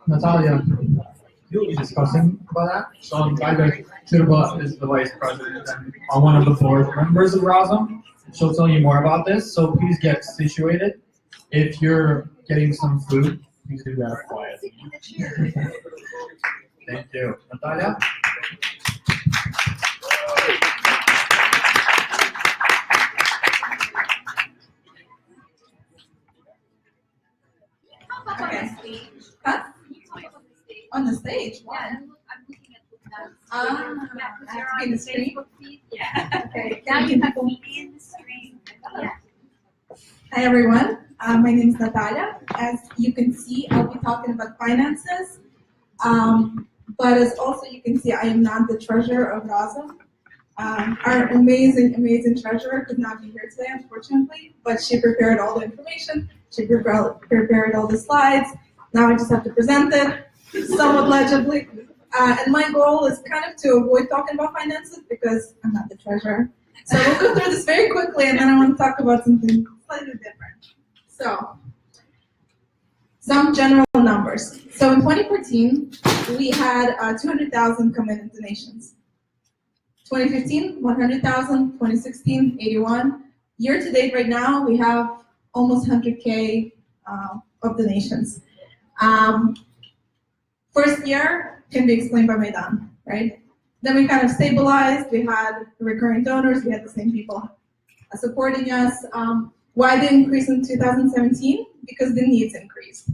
Natalia, you'll be discussing about that. So Gaida Turba is the vice president and one of the board members of Razom. She'll tell you more about this, so please get situated. If you're getting some food, please do that quietly. Thank you. Natalia? Okay. Huh? On the stage? Why? Yeah, I'm looking at the I have to be in the stream? Yeah. Okay. Now you have to be in the stream. Yeah. Hi everyone, my name is Natalia. As you can see, I'll be talking about finances. But as also you can see, I am not the treasurer of Razom. Our amazing treasurer could not be here today, unfortunately, but she prepared all the information. She prepared all the slides. Now I just have to present it somewhat legibly. And my goal is kind of to avoid talking about finances because I'm not the treasurer. So we'll go through this very quickly, and then I want to talk about something slightly different. So, some general numbers. So in 2014, we had 200,000 committed donations. 2015, 100,000. 2016, 81. Year to date, right now, we have almost 100K of donations. First year can be explained by Maidan, right? Then we kind of stabilized. We had recurring donors. We had the same people supporting us. Why the increase in 2017? Because the needs increased.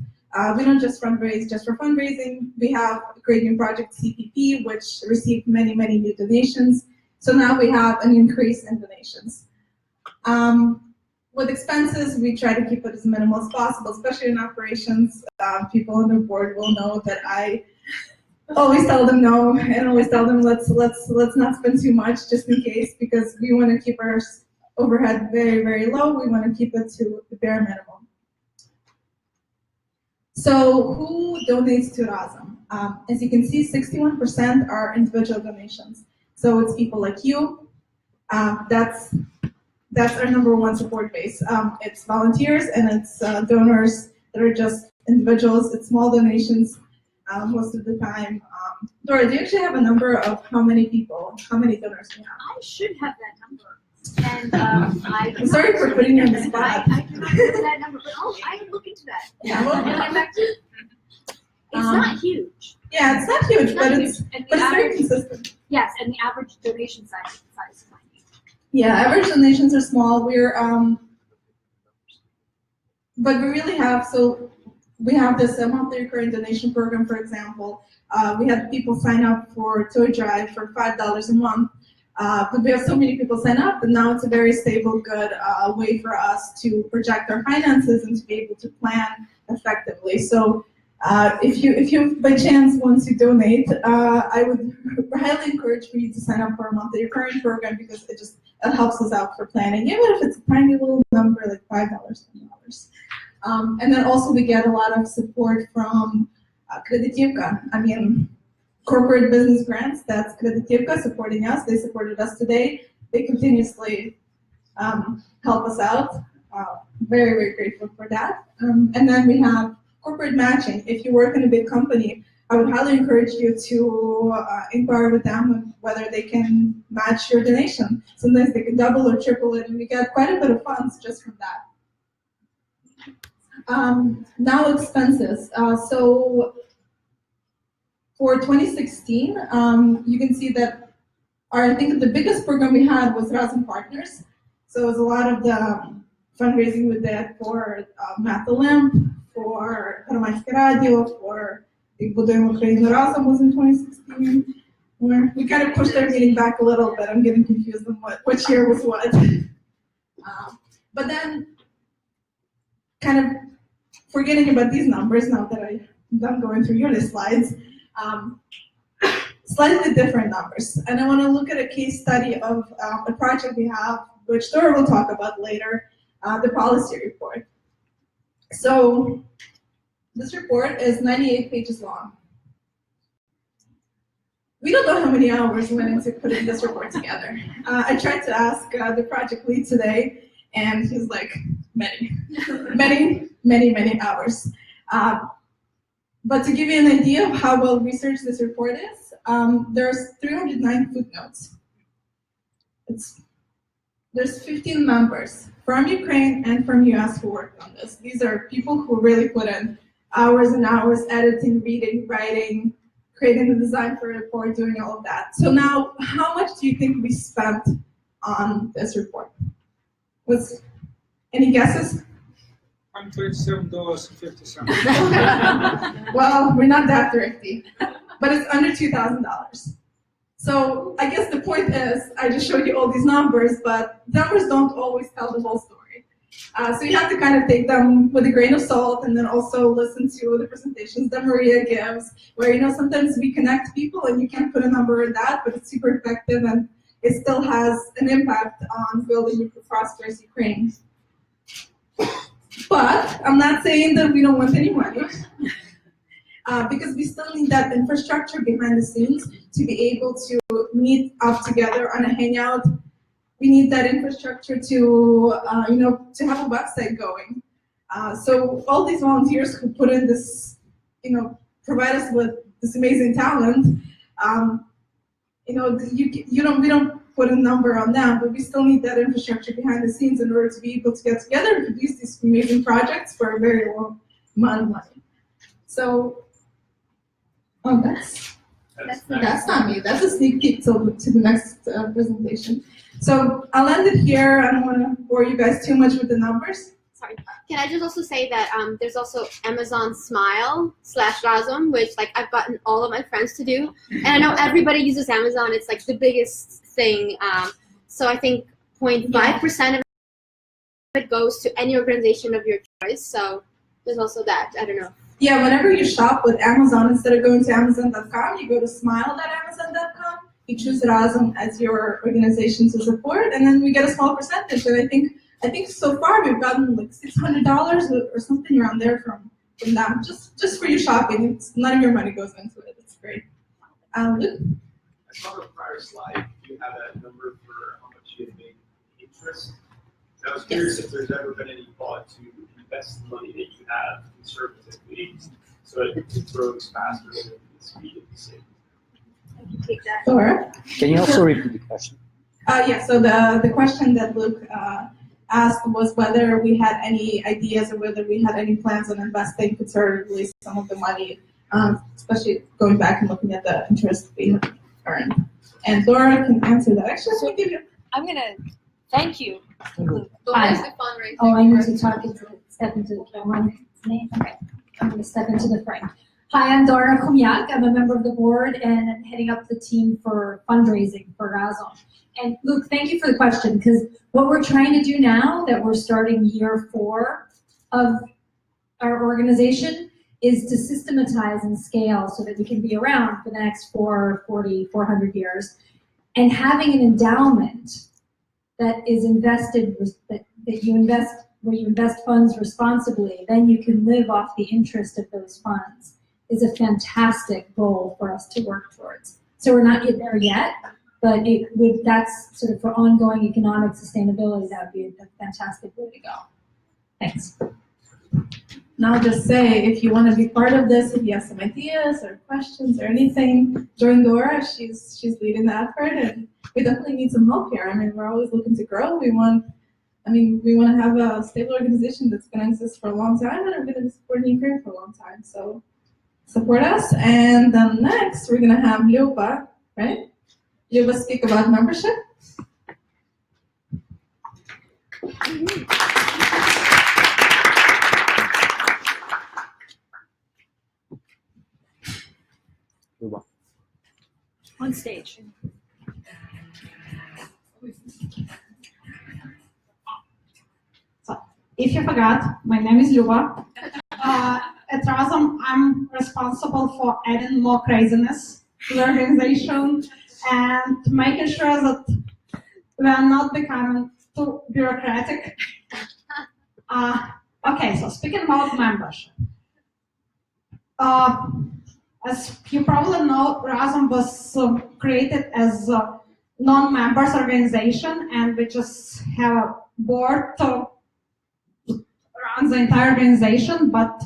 We don't just fundraise just for fundraising. We have a Ukrainian project CPP, which received many new donations. So now we have an increase in donations. With expenses, we try to keep it as minimal as possible, especially in operations. People on the board will know that I always tell them no, and always tell them let's not spend too much just in case, because we want to keep our overhead very low. We want to keep it to the bare minimum. So who donates to Razom? As you can see, 61% are individual donations. So it's people like you. That's our #1 support base. It's volunteers and it's donors that are just individuals. It's small donations most of the time. Dora, do you actually have a number of how many donors we have? I should have that number. And I'm sorry for putting you on the spot. I do not know that number, but I can look into that. Yeah, well, Get back to you. It's not huge. Yeah, it's not huge, but it's very consistent. Yes, and the average donation size is fine. Yeah, average donations are small. But we really have, so we have this monthly recurring donation program, for example. We had people sign up for Toy Drive for $5 a month. But we have so many people sign up, and now it's a very stable, good way for us to project our finances and to be able to plan effectively. So if you by chance want to donate, I would highly encourage for you to sign up for a monthly recurring program because it helps us out for planning, even if it's a tiny little number like $5, $10. And then also we get a lot of support from Kreditivka. I mean, corporate business grants. That's Kreditivka supporting us. They supported us today. They continuously help us out. Very grateful for that. And then we have corporate matching. If you work in a big company, I would highly encourage you to inquire with them whether they can match your donation. Sometimes they can double or triple it, and we get quite a bit of funds just from that. Now expenses. So for 2016, you can see that I think the biggest program we had was Razom Partners. So it was a lot of the fundraising we did for Math Olymp, for Громадське Radio, for Будуємо Україну Разом was in 2016. Where we kind of pushed our meeting back a little bit. I'm getting confused on which year was what. But then, kind of forgetting about these numbers now that I'm done going through your slides, slightly different numbers. And I want to look at a case study of a project we have, which Dora will talk about later, the policy report. So this report is 98 pages long. We don't know how many hours went into putting this report together. I tried to ask the project lead today, and he's like, many hours. But to give you an idea of how well researched this report is, there's 309 footnotes. There's 15 members from Ukraine and from US who worked on this. These are people who really put in hours and hours editing, reading, writing, creating the design for a report, doing all of that. So now, how much do you think we spent on this report? Any guesses? $127.50. Well, we're not that thrifty, but it's under $2,000. So I guess the point is, I just showed you all these numbers, but numbers don't always tell the whole story. So you have to kind of take them with a grain of salt, and then also listen to the presentations that Maria gives, where sometimes we connect people and you can't put a number in that, but it's super effective and it still has an impact on building a prosperous Ukraine. But I'm not saying that we don't want any money, because we still need that infrastructure behind the scenes to be able to meet up together on a hangout. We need that infrastructure to, to have a website going. So all these volunteers who put in this, provide us with this amazing talent, we don't put a number on them, but we still need that infrastructure behind the scenes in order to be able to get together and produce these amazing projects for a very low amount of money. So, that's not me. That's a sneak peek to the next presentation. So I'll end it here. I don't want to bore you guys too much with the numbers. Sorry. Can I just also say that there's also Amazon Smile /Razom, which I've gotten all of my friends to do, and I know everybody uses Amazon. It's the biggest thing. So I think 0.5% of it goes to any organization of your choice. So there's also that. I don't know. Yeah, whenever you shop with Amazon, instead of going to Amazon.com, you go to smile.amazon.com. You choose Razom as your organization to support, and then we get a small percentage. And I think so far we've gotten $600 or something around there from them, just for your shopping. None of your money goes into it. It's great. Luke? I saw the prior slide. You had a number for how much you had made interest. And I was curious if there's ever been any thought to invest the money that you have conservatively so that it grows faster than the speed of the savings. Take that. Sure. Can you also repeat the question? Yeah, so the question that Luke asked was whether we had any ideas or whether we had any plans on investing conservatively some of the money, especially going back and looking at the interest being earned. And Dora can answer that. Actually, let me give you. I'm gonna thank you. Hi. The fundraising. Oh, I need to step into the camera. Okay, I'm gonna step into the frame. Hi, I'm Dora Kumiak. I'm a member of the board and heading up the team for fundraising for Razom. And Luke, thank you for the question, because what we're trying to do now that we're starting year 4 of our organization is to systematize and scale so that we can be around for the next 400 years. And having an endowment that is invested, that you invest, where you invest funds responsibly, then you can live off the interest of those funds, is a fantastic goal for us to work towards. So we're not there yet, but that's sort of for ongoing economic sustainability, that would be a fantastic way to go. Thanks. And I'll just say, if you want to be part of this, if you have some ideas or questions or anything, join Dora. She's leading the effort, and we definitely need some help here. I mean, we're always looking to grow. We want to have a stable organization that's going to exist for a long time, and we're going to be supporting Ukraine for a long time. So support us. And then next, we're going to have Luba, right? Luba speak about membership. On stage. So, if you forgot, my name is Luba. At Razom, I'm responsible for adding more craziness to the organization and making sure that we are not becoming too bureaucratic. Okay, so speaking about membership. As you probably know, Razom was created as a non-members organization, and we just have a board to run the entire organization, but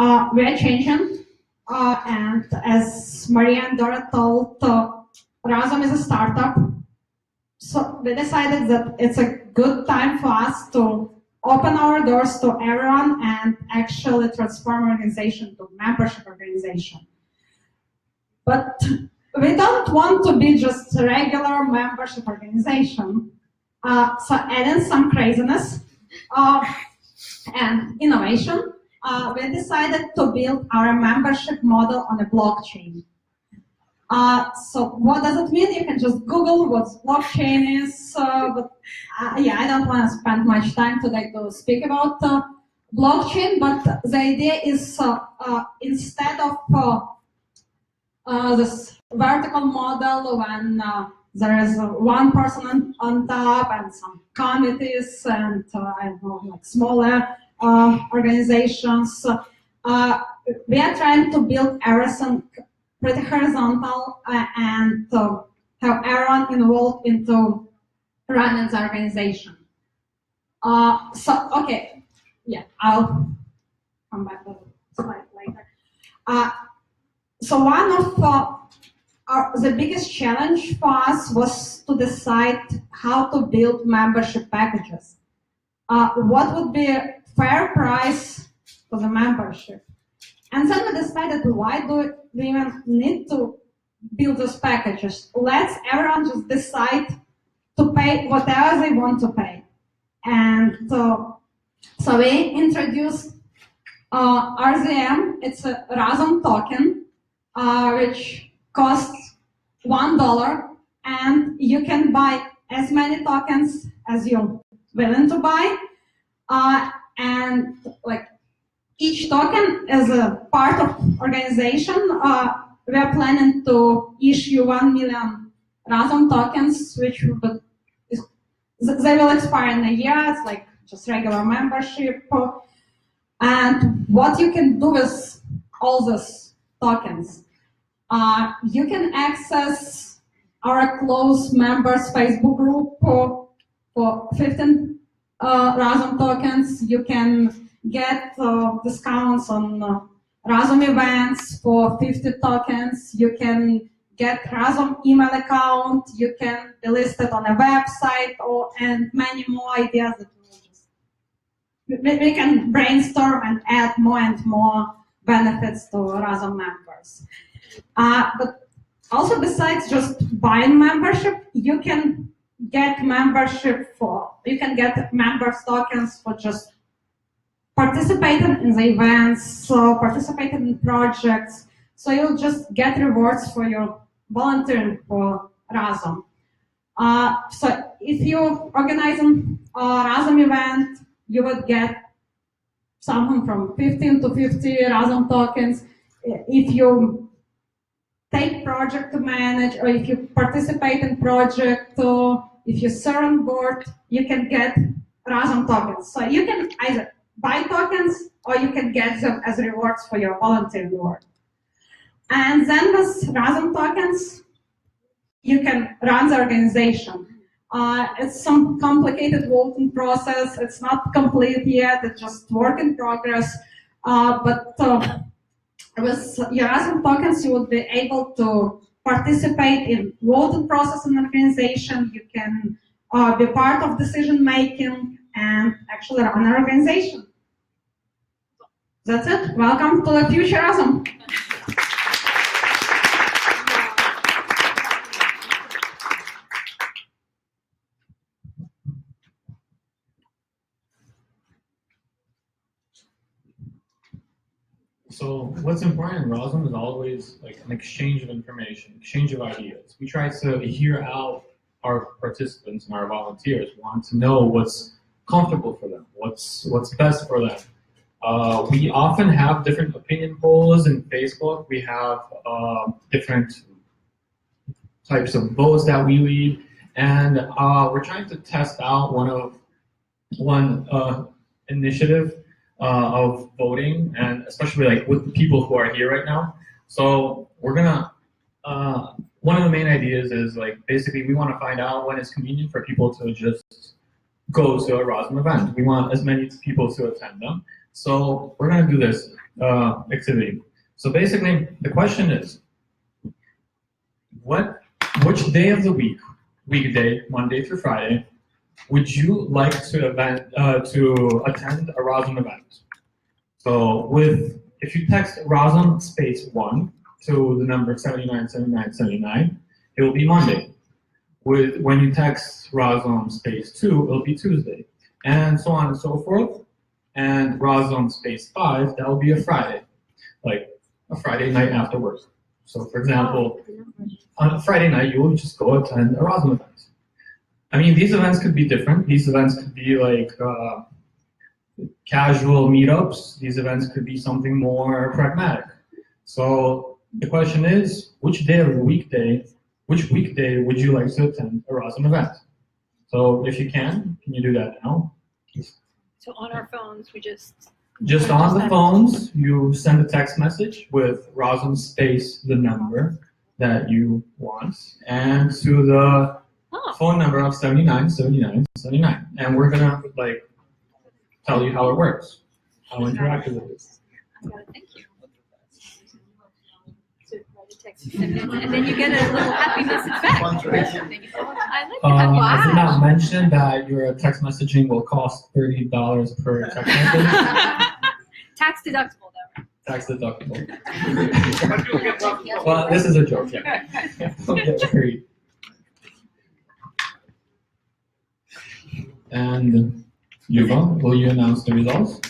We are changing, and as Maria and Dora told, Razom is a startup. So we decided that it's a good time for us to open our doors to everyone and actually transform organization to membership organization. But we don't want to be just a regular membership organization. So adding some craziness and innovation, we decided to build our membership model on a blockchain. So what does it mean? You can just Google what blockchain is, but yeah, I don't want to spend much time today to speak about blockchain, but the idea is instead of this vertical model when there is one person on top and some committees and I don't know, like smaller organizations, we are trying to build everything pretty horizontal and have everyone involved into running the organization. So, okay, yeah, I'll come back to the slide later. So one of the biggest challenge for us was to decide how to build membership packages. What would be a fair price for the membership? And then we decided, why do we even need to build those packages? Let's everyone just decide to pay whatever they want to pay. And so we introduced RZM. It's a Razom token, which costs $1, and you can buy as many tokens as you're willing to buy. And like each token is a part of organization. We are planning to issue 1 million Razom tokens, which they will expire in a year. It's like just regular membership. And what you can do with all these tokens, you can access our close members Facebook group for 15 Razom tokens. You can get discounts on Razom events for 50 tokens. You can get Razom email account. You can be listed on a website, and many more ideas that we can brainstorm and add more and more benefits to Razom members. But also, besides just buying membership, you can get membership you can get members tokens for just participating in the events, participating in projects. So you'll just get rewards for your volunteering for Razom. So if you're organizing a Razom event, you would get something from 15 to 50 Razom tokens. If you take project to manage, or if you participate in project, if you serve on board, you can get Razom tokens. So you can either buy tokens, or you can get them as rewards for your volunteering work. And then with Razom tokens, you can run the organization. It's some complicated voting process. It's not complete yet. It's just work in progress. But with your Razom tokens, you will be able to participate in voting process in organization. You can be part of decision making and actually run an organization. That's it. Welcome to the future Razom. So what's important in Razom is always like an exchange of information, exchange of ideas. We try to hear out our participants and our volunteers. We want to know what's comfortable for them, what's best for them. We often have different opinion polls in Facebook. We have different types of votes that we lead, and we're trying to test out one initiative of voting, and especially like with the people who are here right now. So we're gonna, one of the main ideas is like basically we want to find out when it's convenient for people to just go to a Razom event. We want as many people to attend them. So we're gonna do this activity. So basically, the question is, which day of the week, weekday, Monday through Friday, would you like to attend a Razom event? So if you text Razom space 1 to the number 797979, it will be Monday. When you text Razom space 2, it'll be Tuesday, and so on and so forth. And Razom space 5, that'll be a Friday, like a Friday night after work. So for example, on a Friday night, you will just go attend a Razom event. I mean, these events could be different. These events could be like casual meetups. These events could be something more pragmatic. So the question is, which weekday would you like to attend a Razom event? So if you can you do that now? So on our phones, we just On the phones, you send a text message with Razom space the number that you want, and to the phone number of 797979. And we're gonna tell you how it works, how interactive it is. Thank you. So write a text, and then you get a little happy message back. I like that. I did not mention that your text messaging will cost $30 per text message. Tax deductible though. Tax deductible. Well, this is a joke, yeah. Don't get worried. And Yuva, will you announce the results?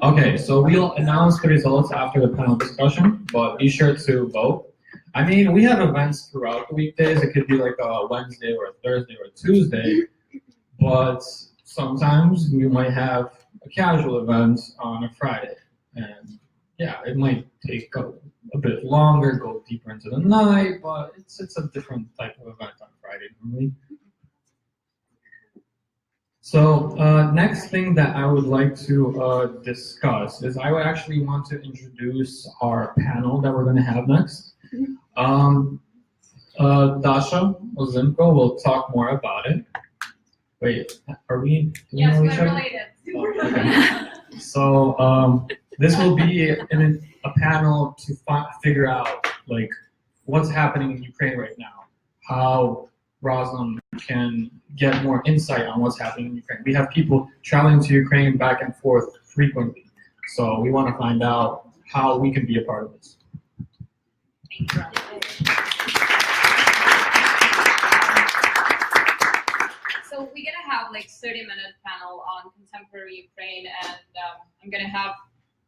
Okay, so we'll announce the results after the panel discussion, but be sure to vote. I mean, we have events throughout the weekdays. It could be like a Wednesday or a Thursday or a Tuesday, but sometimes we might have a casual event on a Friday. And yeah, it might take a bit longer, go deeper into the night, but it's a different type of event on Friday normally. So next thing that I would like to discuss is I would actually want to introduce our panel that we're going to have next. Dasha Ozimko will talk more about it. Wait, are we? Yes, know we're each other? related. Oh, okay. So this will be a panel to figure out what's happening in Ukraine right now, how Razom can get more insight on what's happening in Ukraine. We have people traveling to Ukraine back and forth frequently, so we want to find out how we can be a part of this. Thank you. So we're gonna have 30-minute panel on contemporary Ukraine, and I'm gonna have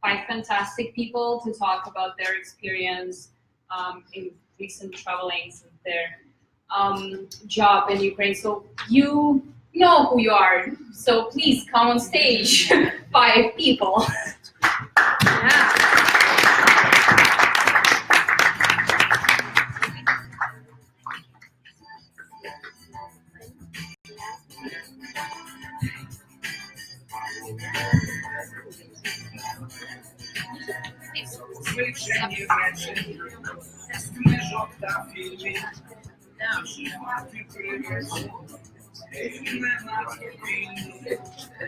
5 fantastic people to talk about their experience in recent travelings and their job in Ukraine. So you know who you are. So please come on stage, 5 people. Yeah.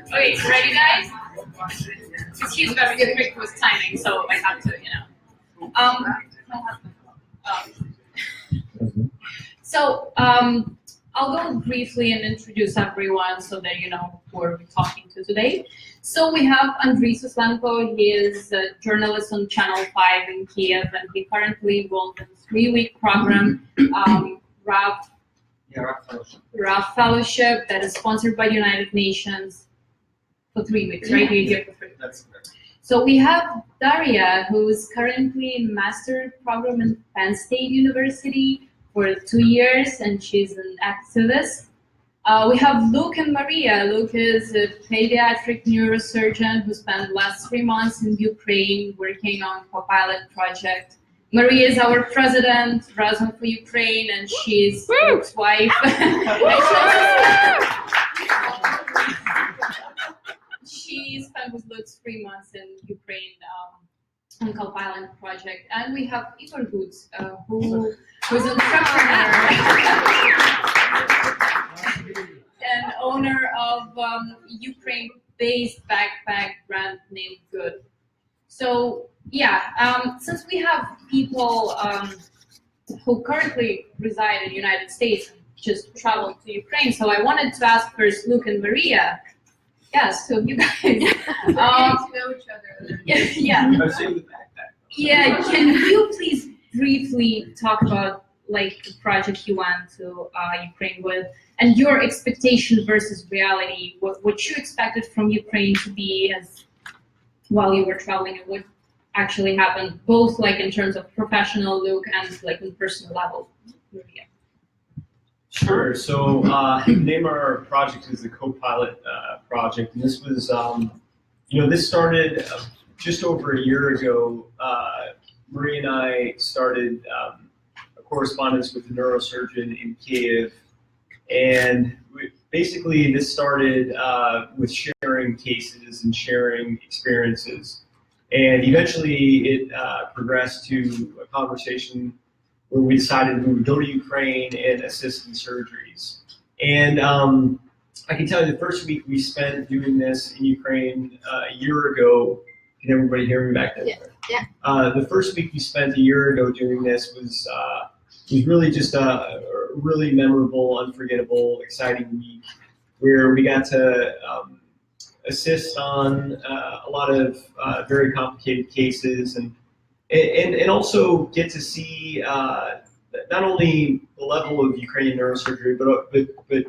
Okay, ready guys? Because he's very quick with timing, so I have to, So I'll go briefly and introduce everyone so that you know who we're talking to today. So we have Andriy Lanco. He is a journalist on Channel 5 in Kiev, and he currently involved in a 3-week program, RAF Fellowship, that is sponsored by the United Nations for 3 weeks, right? You're here for 3 weeks. That's correct. So we have Daria, who is currently in master program in Penn State University for 2 years, and she's an activist. We have Luke and Maria. Luke is a pediatric neurosurgeon who spent the last 3 months in Ukraine working on co-pilot project. Maria is our president, Razom for Ukraine, and she's Luke's wife. She spent with Luke 3 months in Ukraine on co-pilot project. And we have Igor Goods, who's an entrepreneur and owner of Ukraine based backpack brand named Good. So yeah, since we have people who currently reside in the United States and just traveled to Ukraine, so I wanted to ask first Luke and Maria. Yes, so you guys. Getting to know each other. Yeah. I've seen the backpack. Yeah, can you please briefly talk about like the project you went to Ukraine with and your expectation versus reality, what you expected from Ukraine to be as while you were traveling and what actually happened, both like in terms of professional look and like on personal level. Maria. Sure. So the name of our project is the Co-Pilot project, and this was, this started just over a year ago. Marie and I started a correspondence with a neurosurgeon in Kiev, and basically this started with sharing cases and sharing experiences, and eventually it progressed to a conversation where we decided we would go to Ukraine and assist in surgeries. And I can tell you the first week we spent doing this in Ukraine a year ago. Can everybody hear me back there? Yeah. The first week we spent a year ago doing this was really just a really memorable, unforgettable, exciting week where we got to assist on a lot of very complicated cases and also get to see not only the level of Ukrainian neurosurgery, but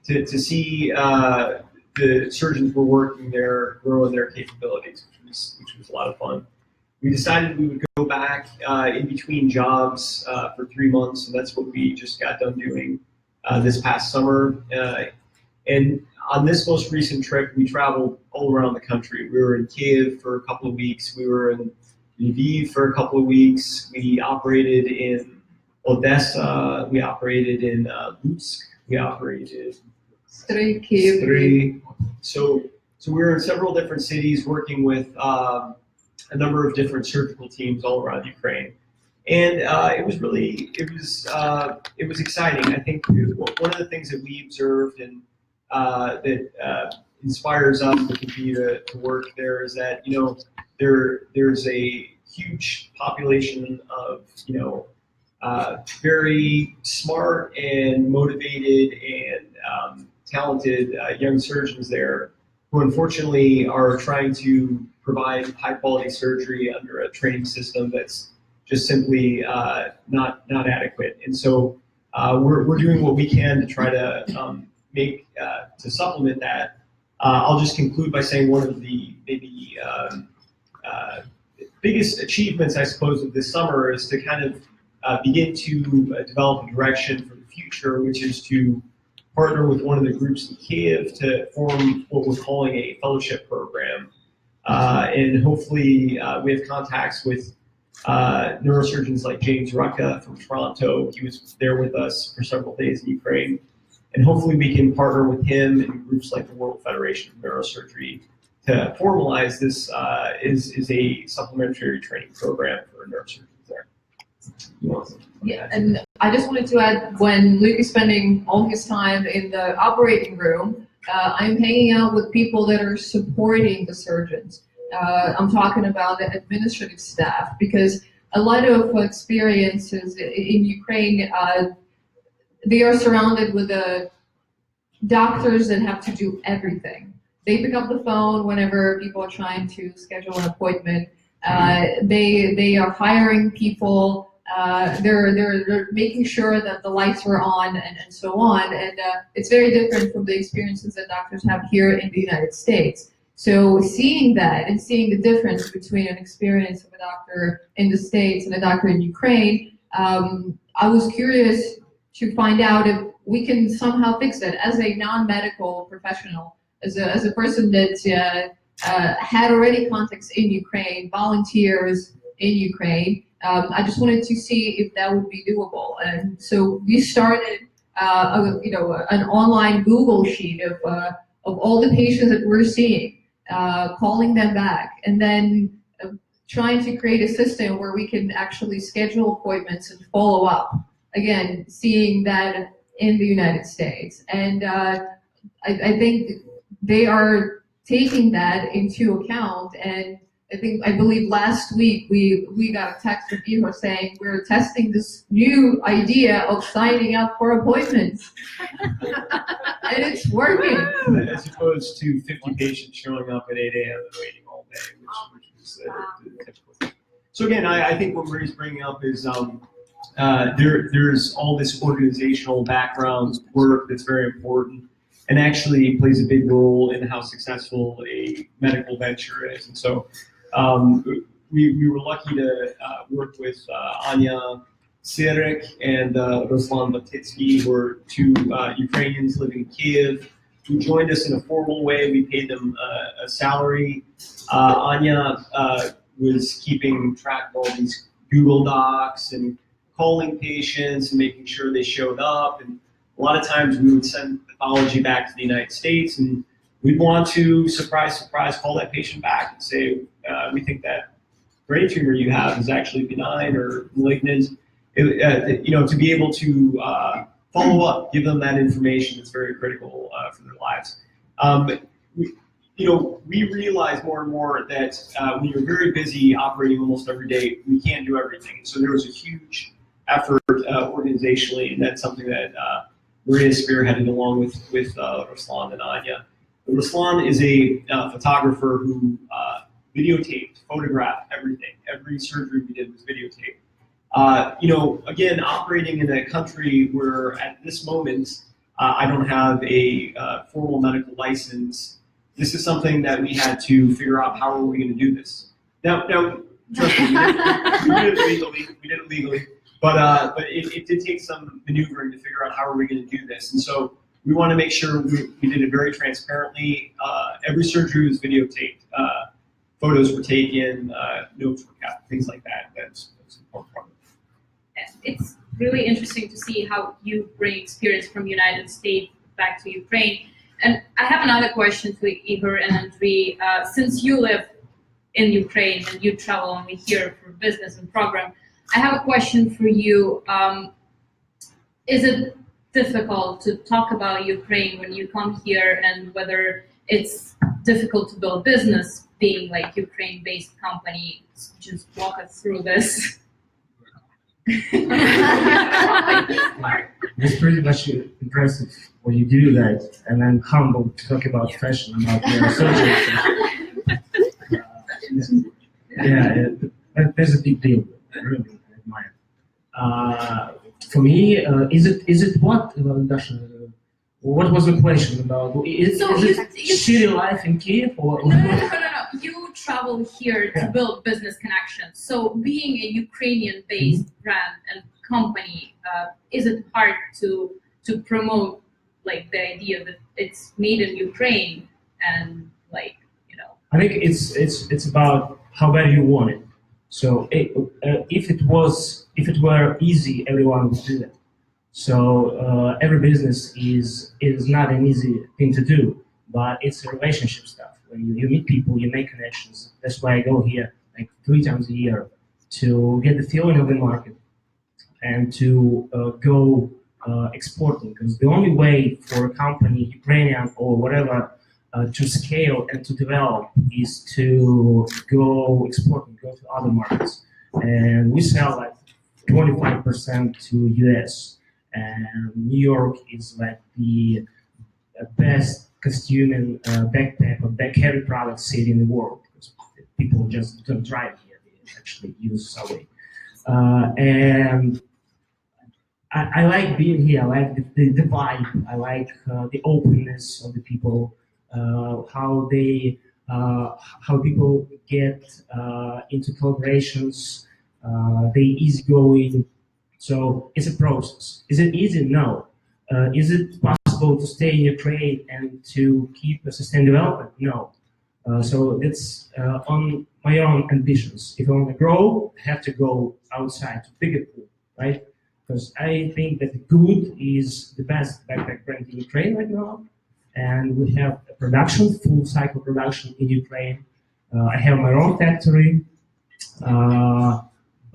to see the surgeons were working there, growing their capabilities, which was a lot of fun. We decided we would go back in between jobs for 3 months, and that's what we just got done doing this past summer. And on this most recent trip, we traveled all around the country. We were in Kiev for a couple of weeks. We were in Lviv for a couple of weeks. We operated in Odessa. We operated in Lutsk. We operated Stry. So we were in several different cities working with a number of different surgical teams all around Ukraine. And it was exciting. I think one of the things that we observed and that inspires us to continue to work there is that, there's a huge population of, very smart and motivated and talented young surgeons there who unfortunately are trying to provide high quality surgery under a training system that's just simply not adequate. And so we're doing what we can to try to to supplement that. I'll just conclude by saying one of the maybe biggest achievements, I suppose, of this summer is to kind of begin to develop a direction for the future, which is to partner with one of the groups in Kiev to form what we're calling a fellowship program. And hopefully we have contacts with neurosurgeons like James Rubenka from Toronto. He was there with us for several days in Ukraine. And hopefully we can partner with him and groups like the World Federation of Neurosurgery to formalize this is a supplementary training program for neurosurgeons there. Yeah, and I just wanted to add, when Luke is spending all his time in the operating room, I'm hanging out with people that are supporting the surgeons. I'm talking about the administrative staff, because a lot of experiences in Ukraine, they are surrounded with doctors that have to do everything. They pick up the phone whenever people are trying to schedule an appointment. They are hiring people. They're making sure that the lights are on and so on. And it's very different from the experiences that doctors have here in the United States. So seeing that and seeing the difference between an experience of a doctor in the States and a doctor in Ukraine, I was curious to find out if we can somehow fix that as a non-medical professional, as a person that had already contacts in Ukraine, volunteers in Ukraine. I just wanted to see if that would be doable. And so we started, an online Google sheet of all the patients that we're seeing, calling them back, and then trying to create a system where we can actually schedule appointments and follow up. Again, seeing that in the United States. And I think they are taking that into account. And I believe last week we got a text from Ihor saying we're testing this new idea of signing up for appointments. And it's working. As opposed to 50 patients showing up at 8 a.m. and waiting all day, which was the typical. So again, I think what Marie's bringing up is there's all this organizational background work that's very important and actually plays a big role in how successful a medical venture is. And so we were lucky to work with Anya Sirek and Ruslan Batitsky, who are two Ukrainians living in Kiev, who joined us in a formal way. We paid them a salary. Anya was keeping track of all these Google Docs and calling patients and making sure they showed up. And a lot of times we would send pathology back to the United States, and we'd want to, surprise, surprise, call that patient back and say, we think that brain tumor you have is actually benign or malignant. To be able to follow up, give them that information is very critical for their lives. We realize more and more that when you're very busy operating almost every day, we can't do everything. So there was a huge effort organizationally, and that's something that Maria spearheaded along with Ruslan and Anya. Ruslan is a photographer who photographed everything. Every surgery we did was videotaped. Again, operating in a country where at this moment I don't have a formal medical license, this is something that we had to figure out, how are we going to do this? Now, trust me, we did it legally, but it did take some maneuvering to figure out how are we going to do this. And so we want to make sure we did it very transparently. Every surgery was videotaped. Photos were taken, notes were kept, things like that. That's important part of it. It's really interesting to see how you bring experience from United States back to Ukraine. And I have another question to Igor and Andrei. Since you live in Ukraine and you travel only here for business and program, I have a question for you. Is it difficult to talk about Ukraine when you come here, and whether it's difficult to build business being like Ukraine-based company? Just walk us through this. It's pretty much impressive when you do that, and I'm humble to talk about fashion, about your subject. That's a big deal. I really admire. For me, is it what, Dasha? What was the question about? Is it shitty life in Kiev or? No. You travel here to build business connections. So being a Ukrainian-based brand and company, is it hard to promote like the idea that it's made in Ukraine and I think it's about how bad you want it. So if it were easy, everyone would do that. So every business is not an easy thing to do, but it's a relationship stuff. When you meet people, you make connections. That's why I go here like 3 times a year to get the feeling of the market and to go exporting. Because the only way for a company, Ukrainian or whatever, to scale and to develop is to go exporting, go to other markets. And we sell like 25% to US. And New York is like the best costuming backpack or back-heavy product city in the world, because people just don't drive here, they actually use subway. And I like being here. I like the vibe. I like the openness of the people, how people get into collaborations, they easygoing. So it's a process. Is it easy? No. Is it possible to stay in Ukraine and to keep a sustained development? No. So it's on my own ambitions. If I want to grow, I have to go outside to bigger pool, right? Because I think that Good is the best backpack brand in Ukraine right now. And we have a production, full cycle production in Ukraine. I have my own factory.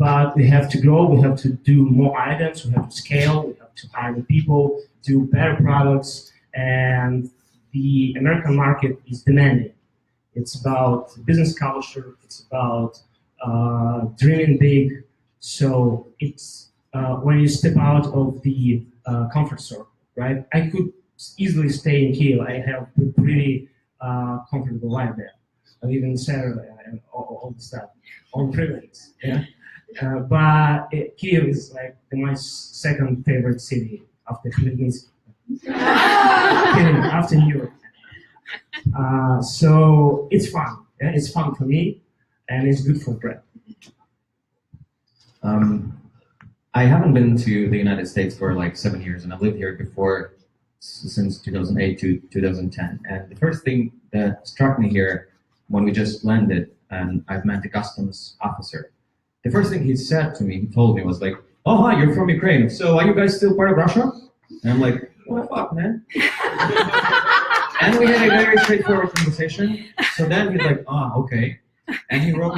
But we have to grow, we have to do more items, we have to scale, we have to hire people, do better products, and the American market is demanding. it's about business culture, it's about dreaming big. So it's when you step out of the comfort zone, right? I could easily stay in Kiev. I have a pretty comfortable life there. I live in Serbia and all the stuff, all privileges. Yeah. But Kiev is like my second favorite city after Khmelnytskyi. After New York. So it's fun. Yeah? It's fun for me, and it's good for Brett. I haven't been to the United States for like 7 years, and I've lived here before since 2008 to 2010. And the first thing that struck me here when we just landed and I've met the customs officer, the first thing he said to me, he told me was like, "Oh, hi, you're from Ukraine. So are you guys still part of Russia?" And I'm like, "What the fuck, man?" And we had a very straightforward conversation. So then he's like, "Ah, okay." And he wrote,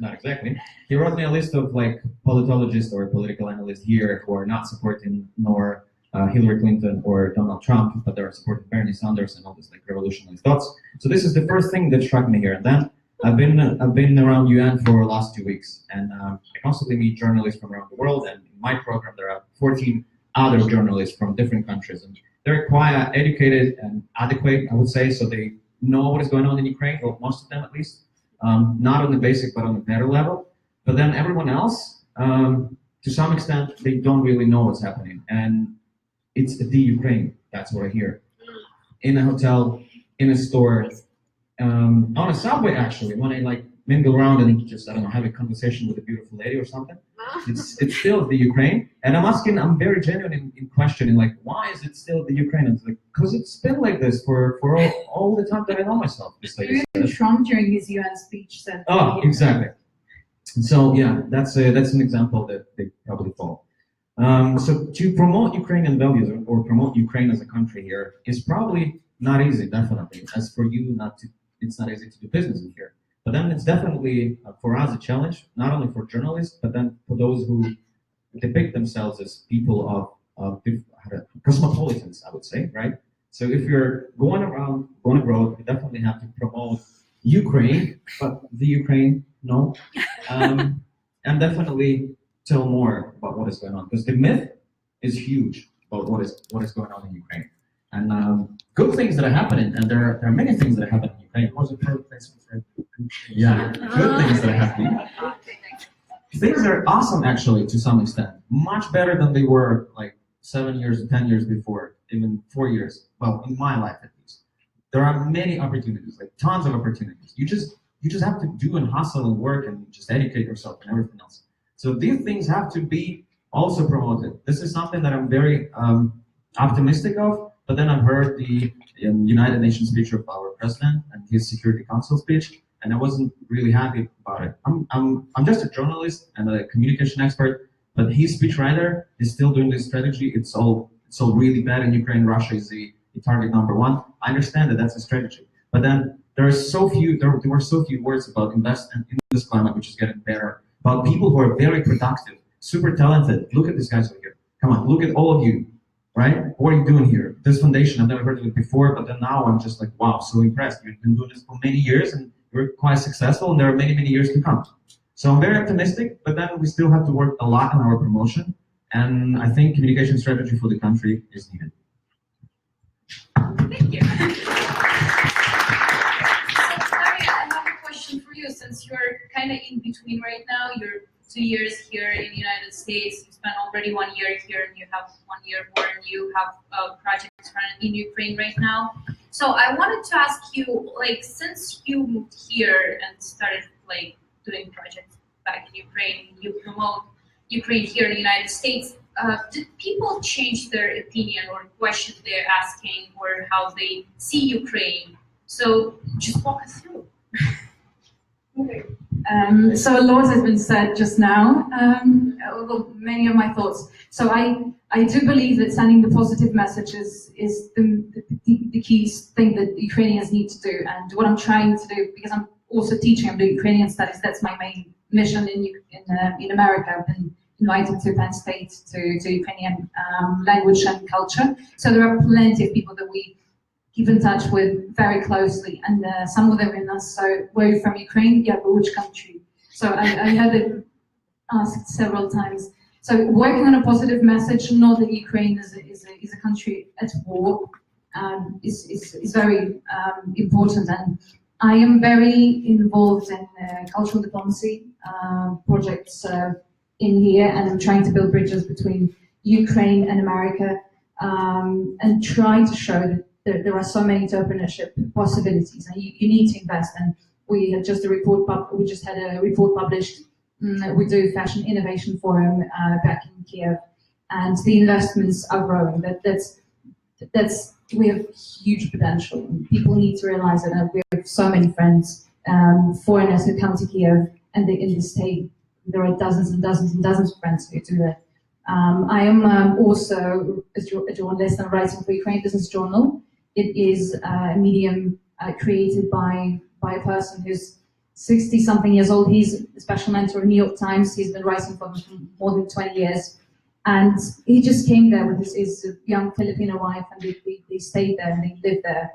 not exactly. He wrote me a list of like politologists or political analysts here who are not supporting nor Hillary Clinton or Donald Trump, but they're supporting Bernie Sanders and all these like revolutionary thoughts. So this is the first thing that struck me here. And then I've been around UN for the last 2 weeks, and I constantly meet journalists from around the world. And in my program, there are 14 other journalists from different countries, and they're quite educated and adequate, I would say. So they know what is going on in Ukraine, or most of them at least. Not on the basic, but on the better level. But then everyone else, to some extent, they don't really know what's happening. And it's the Ukraine, that's what I hear. In a hotel, in a store, on a subway actually, when I like mingle around and just, I don't know, have a conversation with a beautiful lady or something. It's still the Ukraine. And I'm very genuine in questioning, like, why is it still the Ukraine? And it's like, because it's been like this for all the time that I know myself. Even Trump during his UN speech said. Oh, exactly. So yeah, that's an example that they probably follow. So to promote Ukrainian values or promote Ukraine as a country here is probably not easy, definitely. As for you, it's not easy to do business in here. But then it's definitely for us a challenge, not only for journalists, but then for those who depict themselves as people of cosmopolitans, I would say, right? So if you're going abroad, you definitely have to promote Ukraine, but the Ukraine, no, and definitely tell more about what is going on, because the myth is huge about what is going on in Ukraine. And good things that are happening, and there are many things that are happening in Ukraine. Yeah, good things that are happening. Things are awesome, actually, to some extent. Much better than they were like 7 years, 10 years before, even 4 years. Well, in my life at least. There are many opportunities, like tons of opportunities. You just have to do and hustle and work and just educate yourself and everything else. So these things have to be also promoted. This is something that I'm very optimistic of. But then I've heard the United Nations speech of our president and his Security Council speech, and I wasn't really happy about it. I'm just a journalist and a communication expert, but his speechwriter is still doing this strategy. It's all really bad in Ukraine. Russia is the target number one. I understand that that's a strategy, but then there were so few words about investment in this climate, which is getting better. About people who are very productive, super talented. Look at these guys over here. Come on, look at all of you. Right? What are you doing here? This foundation, I've never heard of it before, but then now I'm just like, wow, so impressed. You've been doing this for many years and you're quite successful, and there are many, many years to come. So I'm very optimistic, but then we still have to work a lot on our promotion. And I think communication strategy for the country is needed. Thank you. So, Maria, I have a question for you. Since you're kind of in between right now, you're 2 years here in the United States, you spent already 1 year here, and you have 1 year more, and you have projects running in Ukraine right now. So I wanted to ask you, like, since you moved here and started like doing projects back in Ukraine, you promote Ukraine here in the United States, did people change their opinion or questions they're asking or how they see Ukraine? So just walk us through. Okay. So a lot has been said just now, although many of my thoughts. So I do believe that sending the positive messages is the key thing that Ukrainians need to do. And what I'm trying to do, because I'm also teaching, I'm doing Ukrainian studies, that's my main mission in America. I've been invited to Penn State to Ukrainian language and culture. So there are plenty of people that we keep in touch with very closely, and some of them in us. So, where are you from? Ukraine? Yeah, but which country? So I had it asked several times. So working on a positive message, not that Ukraine is a country at war, is very important. And I am very involved in cultural diplomacy projects in here, and I'm trying to build bridges between Ukraine and America, and try to show that there are so many entrepreneurship possibilities, and you need to invest. And we had just we just had a report published. We do Fashion Innovation Forum back in Kiev, and the investments are growing. We have huge potential. People need to realize that we have so many friends, foreigners who come to Kiev, and in the state there are dozens and dozens and dozens of friends who do that. I am also a journalist. I'm writing for Ukrainian Business Journal. It is a medium created by a person who's 60-something years old. He's a special mentor of New York Times. He's been writing for them for more than 20 years. And he just came there with his young Filipino wife, and they stayed there, and they lived there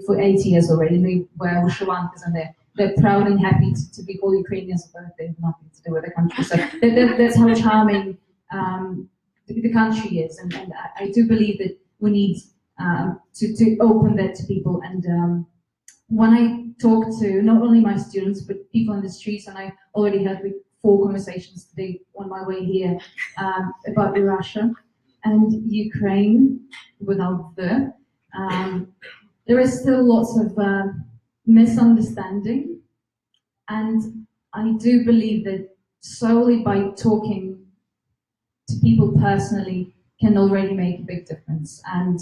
for 80 years already. And they wear wushawankas, and they're proud and happy to be all Ukrainians, but they have nothing to do with the country. So that's how charming the country is. And I do believe that we need to open that to people. And when I talk to not only my students, but people on the streets, and I already had 4 conversations today on my way here about Russia and Ukraine without there is still lots of misunderstanding. And I do believe that solely by talking to people personally can already make a big difference. And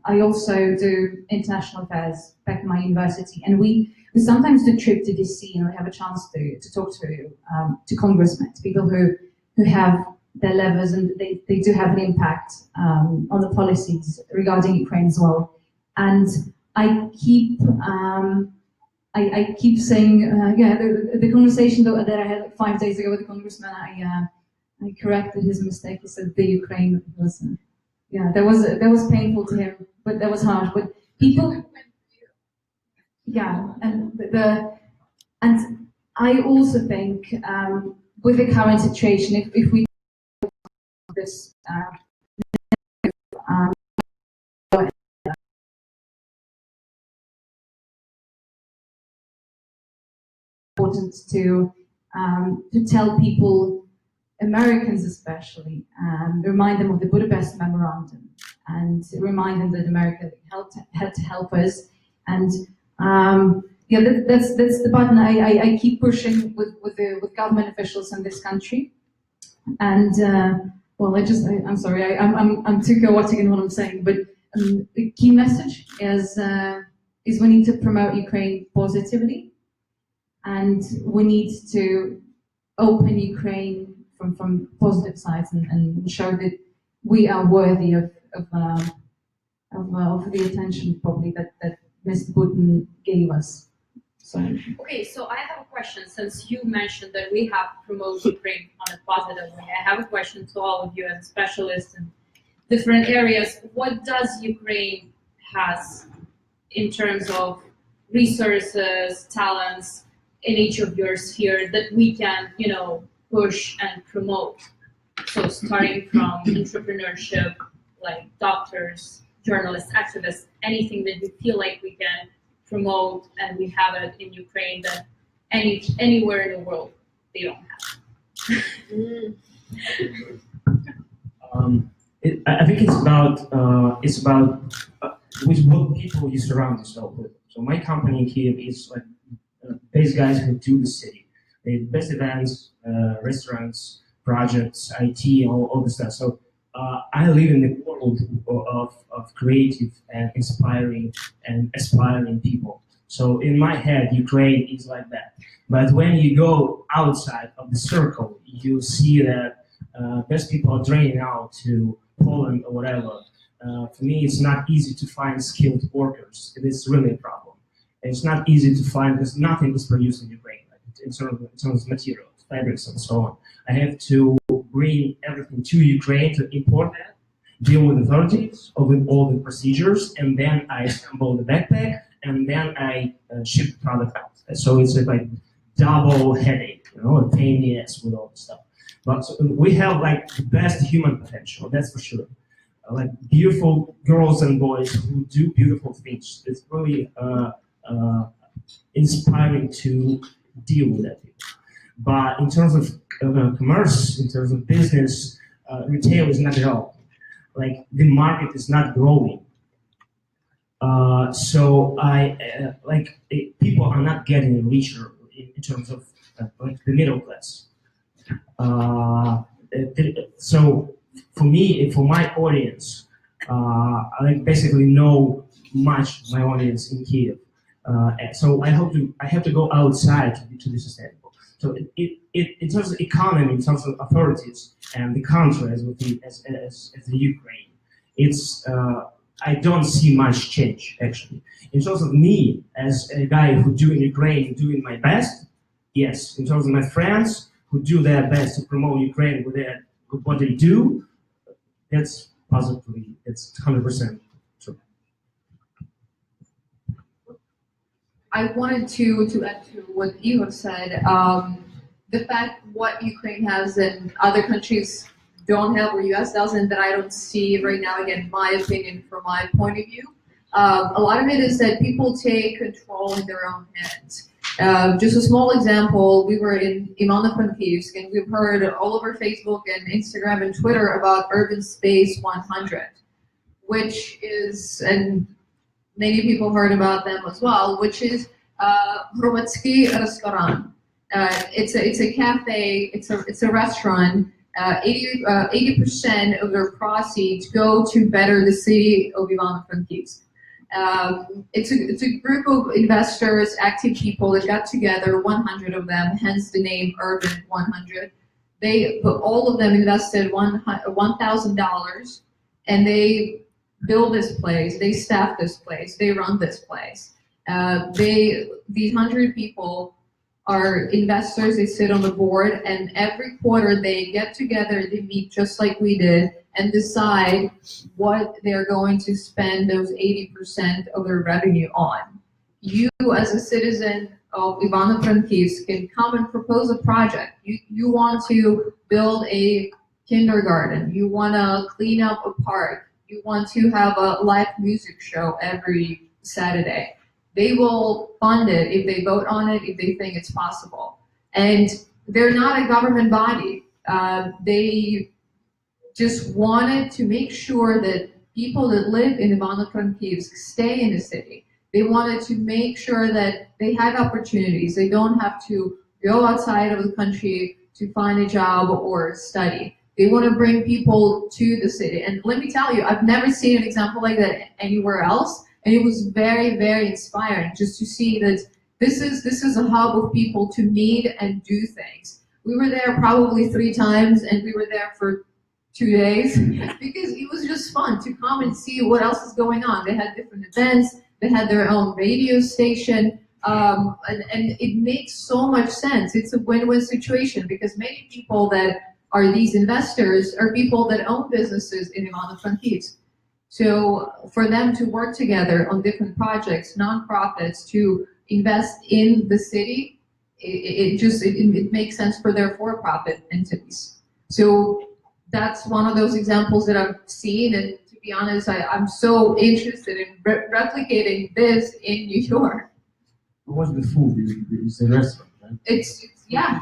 I also do international affairs back in my university, and we sometimes do trip to DC, and we have a chance to talk to congressmen, to people who have their levers, and they do have an impact on the policies regarding Ukraine as well. And I keep saying, the conversation that I had 5 days ago with the congressman, I corrected his mistake. He said the Ukraine person. Yeah, that was painful to him, but that was harsh. But people, yeah, and I also think with the current situation, if we this important to tell people, Americans especially, remind them of the Budapest Memorandum, and remind them that America had to help us. And that's the button I keep pushing with government officials in this country. And I'm sorry, I'm too chaotic in what I'm saying, but the key message is we need to promote Ukraine positively, and we need to open Ukraine from positive sides, and show that we are worthy of the attention probably that Mr. Putin gave us. So. Okay, so I have a question. Since you mentioned that we have to promote Ukraine on a positive way, I have a question to all of you as specialists in different areas. What does Ukraine has in terms of resources, talents in each of your sphere that we can, push and promote? So starting from entrepreneurship, like doctors, journalists, activists, anything that you feel like we can promote and we have it in Ukraine that anywhere in the world they don't have. I think it's about with what people you surround yourself with. So my company in Kiev is like these guys who do the city. They have best events, restaurants, projects, IT, all the stuff. So I live in the world of creative and inspiring and aspiring people. So in my head, Ukraine is like that. But when you go outside of the circle, you see that best people are draining out to Poland or whatever. For me, it's not easy to find skilled workers. It is really a problem. And it's not easy to find because nothing is produced in Ukraine, like in terms of materials, fabrics, and so on. I have to bring everything to Ukraine to import that. deal with authorities, with all the procedures, and then I assemble the backpack, and then I ship the product out. So it's like double headache, a pain in the ass with all the stuff. But we have like the best human potential, that's for sure. Like beautiful girls and boys who do beautiful things. It's really inspiring to deal with that. But in terms of commerce, in terms of business, retail is not at all. Like the market is not growing. So people are not getting richer in terms of like the middle class. So for me, for my audience, I basically know much my audience in Kiev. So I have to go outside to be sustainable. So in terms of economy, in terms of authorities and the country as the Ukraine, it's I don't see much change actually. In terms of me as a guy who do in Ukraine, doing my best, yes. In terms of my friends who do their best to promote Ukraine with what they do, that's positively, it's 100% true. I wanted to add to what Igor said. The fact what Ukraine has and other countries don't have, or US doesn't, that I don't see right now, again, my opinion from my point of view. A lot of it is that people take control in their own hands. Just a small example, we were in Ivano-Frankivsk, and we've heard all over Facebook and Instagram and Twitter about Urban Space 100, which is, and many people heard about them as well, which is Hromatsky restaurant. It's a cafe, it's a restaurant. 80% of their proceeds go to better the city of Ivano-Frankivsk. It's a group of investors, active people that got together, 100 of them, hence the name Urban 100. All of them invested $1,000, and they build this place, they staff this place, they run this place. These 100 people are investors, they sit on the board, and every quarter they get together, they meet just like we did, and decide what they're going to spend those 80% of their revenue on. You, as a citizen of Ivano-Frankivsk, can come and propose a project. You want to build a kindergarten, you want to clean up a park, you want to have a live music show every Saturday. They will fund it if they vote on it, if they think it's possible. And they're not a government body. They just wanted to make sure that people that live in Ivano-Frankivsk stay in the city. They wanted to make sure that they had opportunities. They don't have to go outside of the country to find a job or study. They want to bring people to the city. And let me tell you, I've never seen an example like that anywhere else. And it was very, very inspiring just to see that this is a hub of people to meet and do things. We were there probably 3 times, and we were there for 2 days because it was just fun to come and see what else is going on. They had different events, they had their own radio station, and it makes so much sense. It's a win-win situation because many people that are these investors are people that own businesses in Ivano-Frankivsk. So for them to work together on different projects, nonprofits, to invest in the city, it makes sense for their for-profit entities. So that's one of those examples that I've seen, and to be honest, I'm so interested in replicating this in New York. What's the food? It's a restaurant, right? It's yeah,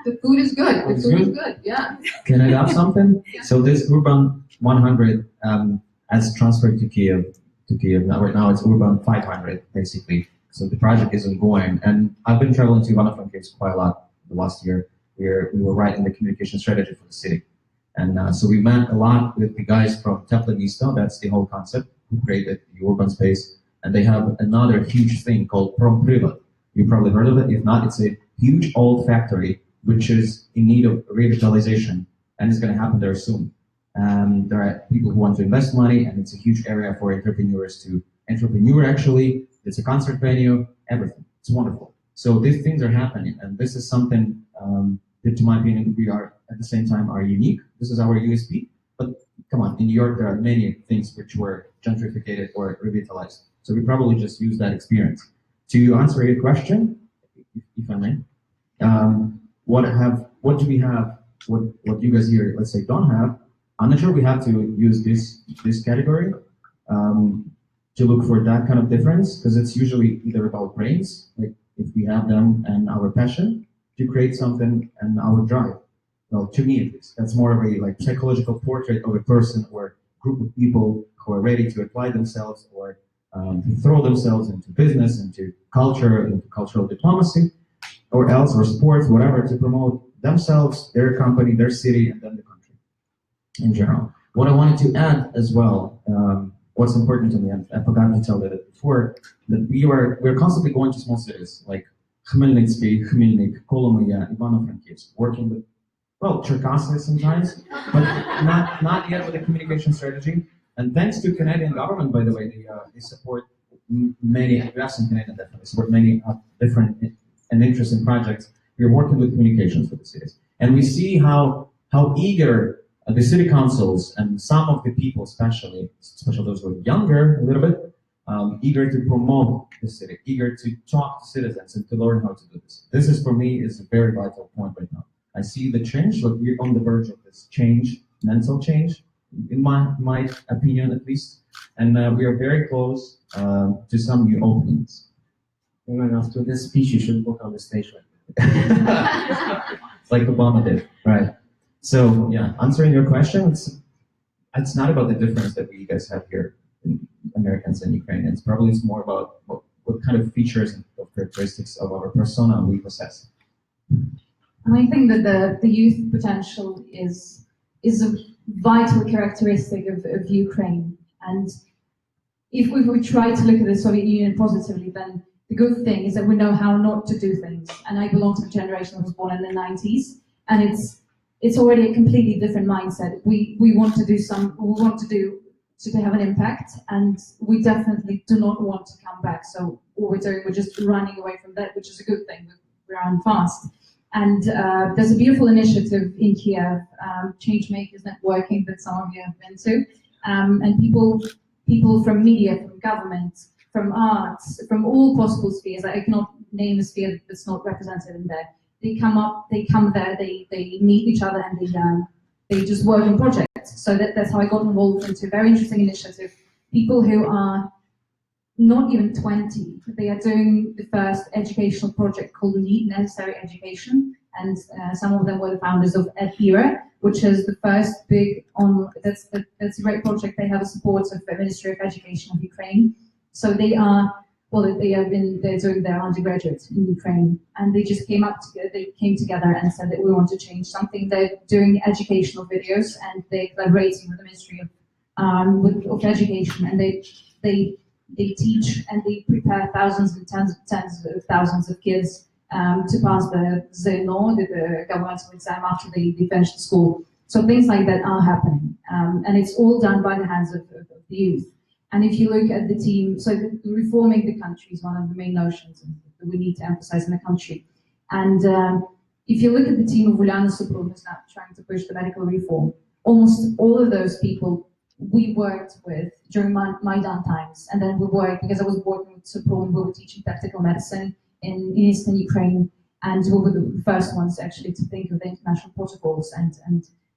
the food is good. The food is good, yeah. Can I add something? Yeah. So this Urban 100 has transferred to Kiev. Now, right now it's Urban 500 basically. So the project is ongoing, and I've been traveling to Ivano-Frankivsk quite a lot the last year. We were writing the communication strategy for the city, and so we met a lot with the guys from Teplenisto. That's the whole concept who created the urban space, and they have another huge thing called Promprivat. You probably heard of it. If not, it's a huge old factory which is in need of revitalization, and it's going to happen there soon. There are people who want to invest money, and it's a huge area for entrepreneurs to entrepreneur. Actually, it's a concert venue, everything. It's wonderful. So these things are happening, and this is something that, to my opinion, we are at the same time are unique. This is our USP, but come on, in New York, there are many things which were gentrified or revitalized. So we probably just use that experience. To answer your question, if I may, what do we have, what you guys here, let's say, don't have? I'm not sure we have to use this category to look for that kind of difference, because it's usually either about brains, like if we have them, and our passion to create something, and our drive. Well, to me at least, that's more of a like psychological portrait of a person or group of people who are ready to apply themselves or to throw themselves into business, into culture, into cultural diplomacy, or else, or sports, whatever, to promote themselves, their company, their city, and then the country in general. What I wanted to add as well, what's important to me, I forgot to tell that before, that we're constantly going to small cities like Khmelnytsky, Khmelnyk, Kolomyia, Ivano-Frankivsk, working with, well, Cherkasy sometimes, but not yet with a communication strategy. And thanks to Canadian government, by the way, they support many, US and Canadian definitely support many different and interesting projects. We're working with communications with the cities. And we see how eager the city councils and some of the people, especially those who are younger a little bit, eager to promote the city, eager to talk to citizens and to learn how to do this. This is, for me, is a very vital point right now. I see the change, but we're on the verge of this change, mental change, in my opinion at least, and we are very close to some new openings. And after this speech, you should walk on the stage Like Obama did, right? So yeah, answering your question, it's not about the difference that we guys have here, in Americans and Ukrainians. Probably it's more about what kind of features and characteristics of our persona we possess. And I think that the youth potential is a vital characteristic of Ukraine. And if we try to look at the Soviet Union positively, then the good thing is that we know how not to do things. And I belong to the generation that was born in the 90s, and it's already a completely different mindset. We want to have an impact, and we definitely do not want to come back. So what we're doing, we're just running away from that, which is a good thing. We run fast. And there's a beautiful initiative in Kiev, Changemakers Networking, that some of you have been to, and people from media, from government, from arts, from all possible spheres. I cannot name a sphere that's not represented in there. They come there, they meet each other, and they just work on projects. So that's how I got involved into a very interesting initiative. People who are not even 20, they are doing the first educational project called Need Necessary Education, and some of them were the founders of EdEra, which is the first big that's a great project. They have a support of the Ministry of Education of Ukraine. So they're doing their undergraduate in Ukraine, and they just came together and said that we want to change something. They're doing educational videos, and they're collaborating with the Ministry of Education, and they teach and they prepare thousands and tens of thousands of kids to pass the ZNO, the governmental exam, after they finish the school. So things like that are happening, and it's all done by the hands of the youth. And if you look at the team, so reforming the country is one of the main notions that we need to emphasize in the country. And if you look at the team of Uliana Supru, who's now trying to push the medical reform, almost all of those people we worked with during Maidan times. And then we worked, because I was working with Supru, and we were teaching tactical medicine in eastern Ukraine. And we were the first ones actually to think of the international protocols and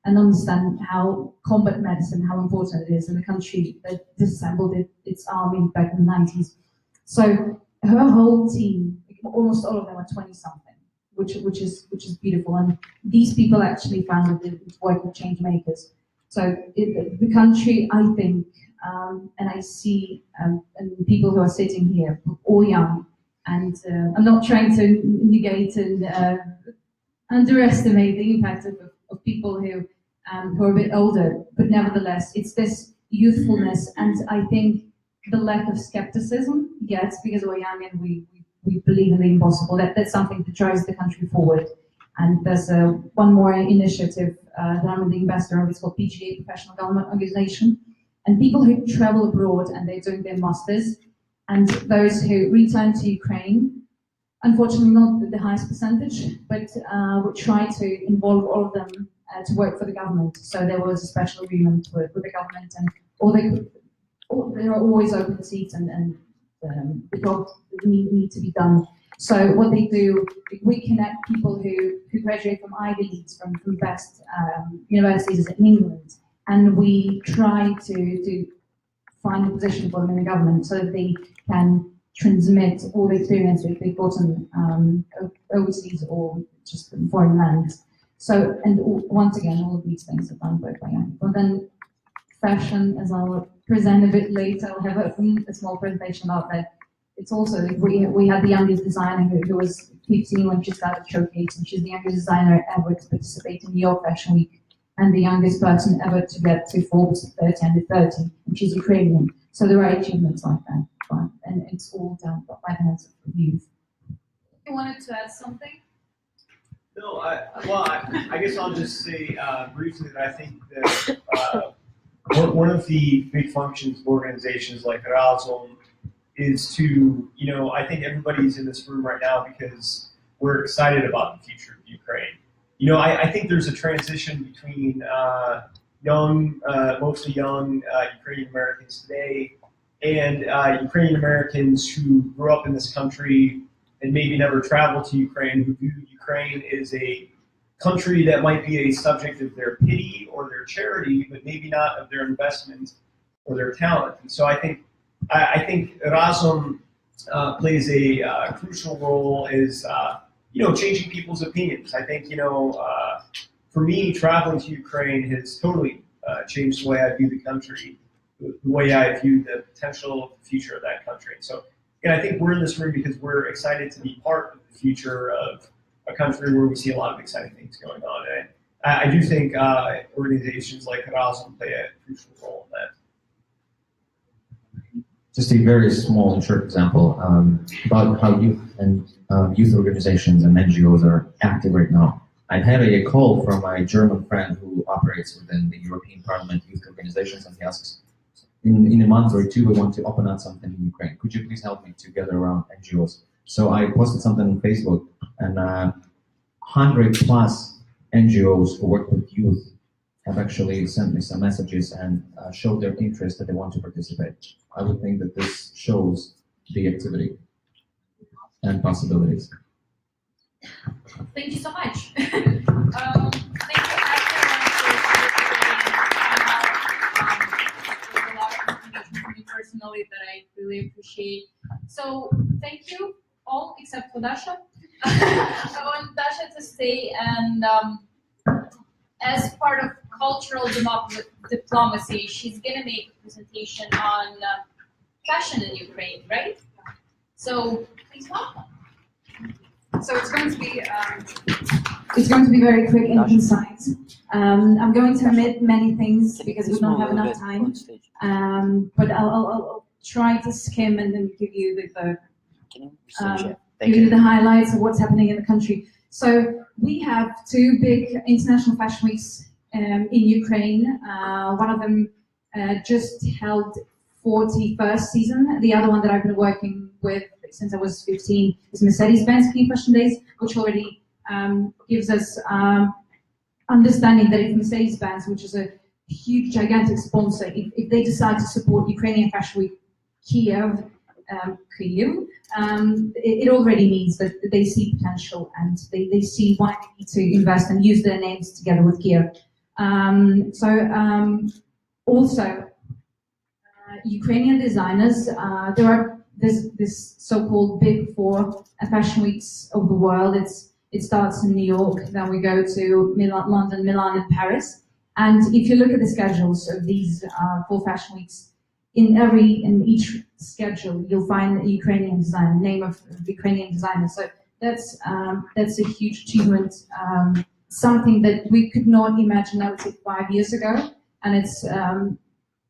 understand how combat medicine, how important it is in the country that disassembled its army back in the 90s. So her whole team, almost all of them are 20-something, which is beautiful. And these people actually founded the work of change makers. So the country, I think, and I see, and people who are sitting here, all young, and I'm not trying to negate and underestimate the impact of people who are a bit older, but nevertheless, it's this youthfulness, and I think the lack of skepticism, yes, because we're young and we believe in the impossible. That's something that drives the country forward. And there's one more initiative that I'm the ambassador of. It's called PGA, Professional Government Organization, and people who travel abroad and they're doing their masters, and those who return to Ukraine. Unfortunately, not the highest percentage, but we try to involve all of them to work for the government. So there was a special agreement with the government, and there are always open seats, and the job need to be done. So what they do, we connect people who graduate from Ivy Leagues, from best universities in England, and we try to find a position for them in the government so that they can transmit all the experience that they've gotten overseas or just in foreign lands. So, and once again, all of these things are done both by young people. Then fashion, as I'll present a bit later, I'll have a small presentation about that. It's also, we had the youngest designer who was 15 when she started Showcase, and she's the youngest designer ever to participate in New York Fashion Week, and the youngest person ever to get to Forbes 30 under 30, and she's Ukrainian. So there are achievements like that, and it's all done by the hands of youth. You wanted to add something? No, I guess I'll just say briefly that I think that one of the big functions of organizations like Razom is to, I think everybody's in this room right now because we're excited about the future of Ukraine. I think there's a transition between mostly young Ukrainian Americans today and Ukrainian Americans who grew up in this country and maybe never traveled to Ukraine, who view Ukraine as a country that might be a subject of their pity or their charity, but maybe not of their investment or their talent. And so I think Razom plays a crucial role as changing people's opinions. I think for me, traveling to Ukraine has totally changed the way I view the country, the way I view the potential of the future of that country. So, I think we're in this room because we're excited to be part of the future of a country where we see a lot of exciting things going on. And I do think organizations like Razom play a crucial role in that. Just a very small and short example about how youth and youth organizations and NGOs are active right now. I had a call from my German friend who operates within the European Parliament youth organizations, and he asks, in a month or two, we want to open up something in Ukraine. Could you please help me to gather around NGOs? So I posted something on Facebook, and 100+ NGOs who work with youth have actually sent me some messages and showed their interest that they want to participate. I would think that this shows the activity and possibilities. Thank you so much. Thank you everyone for there's a lot of information from me personally that I really appreciate. So thank you all except for Dasha. I want Dasha to stay and as part of cultural diplomacy, she's gonna make a presentation on fashion in Ukraine, right? So please welcome. So it's going to be very quick and concise. I'm going to omit many things because we don't have enough time. But I'll try to skim and then give you the highlights of what's happening in the country. So we have two big international fashion weeks in Ukraine. One of them just held 41st season. The other one that I've been working with since I was 15 is Mercedes-Benz Fashion Days, which already gives us understanding that if Mercedes-Benz, which is a huge, gigantic sponsor, if they decide to support Ukrainian Fashion Week Kyiv, it already means that they see potential and they see why they need to invest and use their names together with Kyiv. Also, Ukrainian designers, there's this so-called Big Four fashion weeks of the world. It starts in New York, then we go to London, Milan, and Paris. And if you look at the schedules of these 4 fashion weeks, in each schedule you'll find a Ukrainian designer, name of the Ukrainian designer. So that's a huge achievement, something that we could not imagine, I would say, 5 years ago, and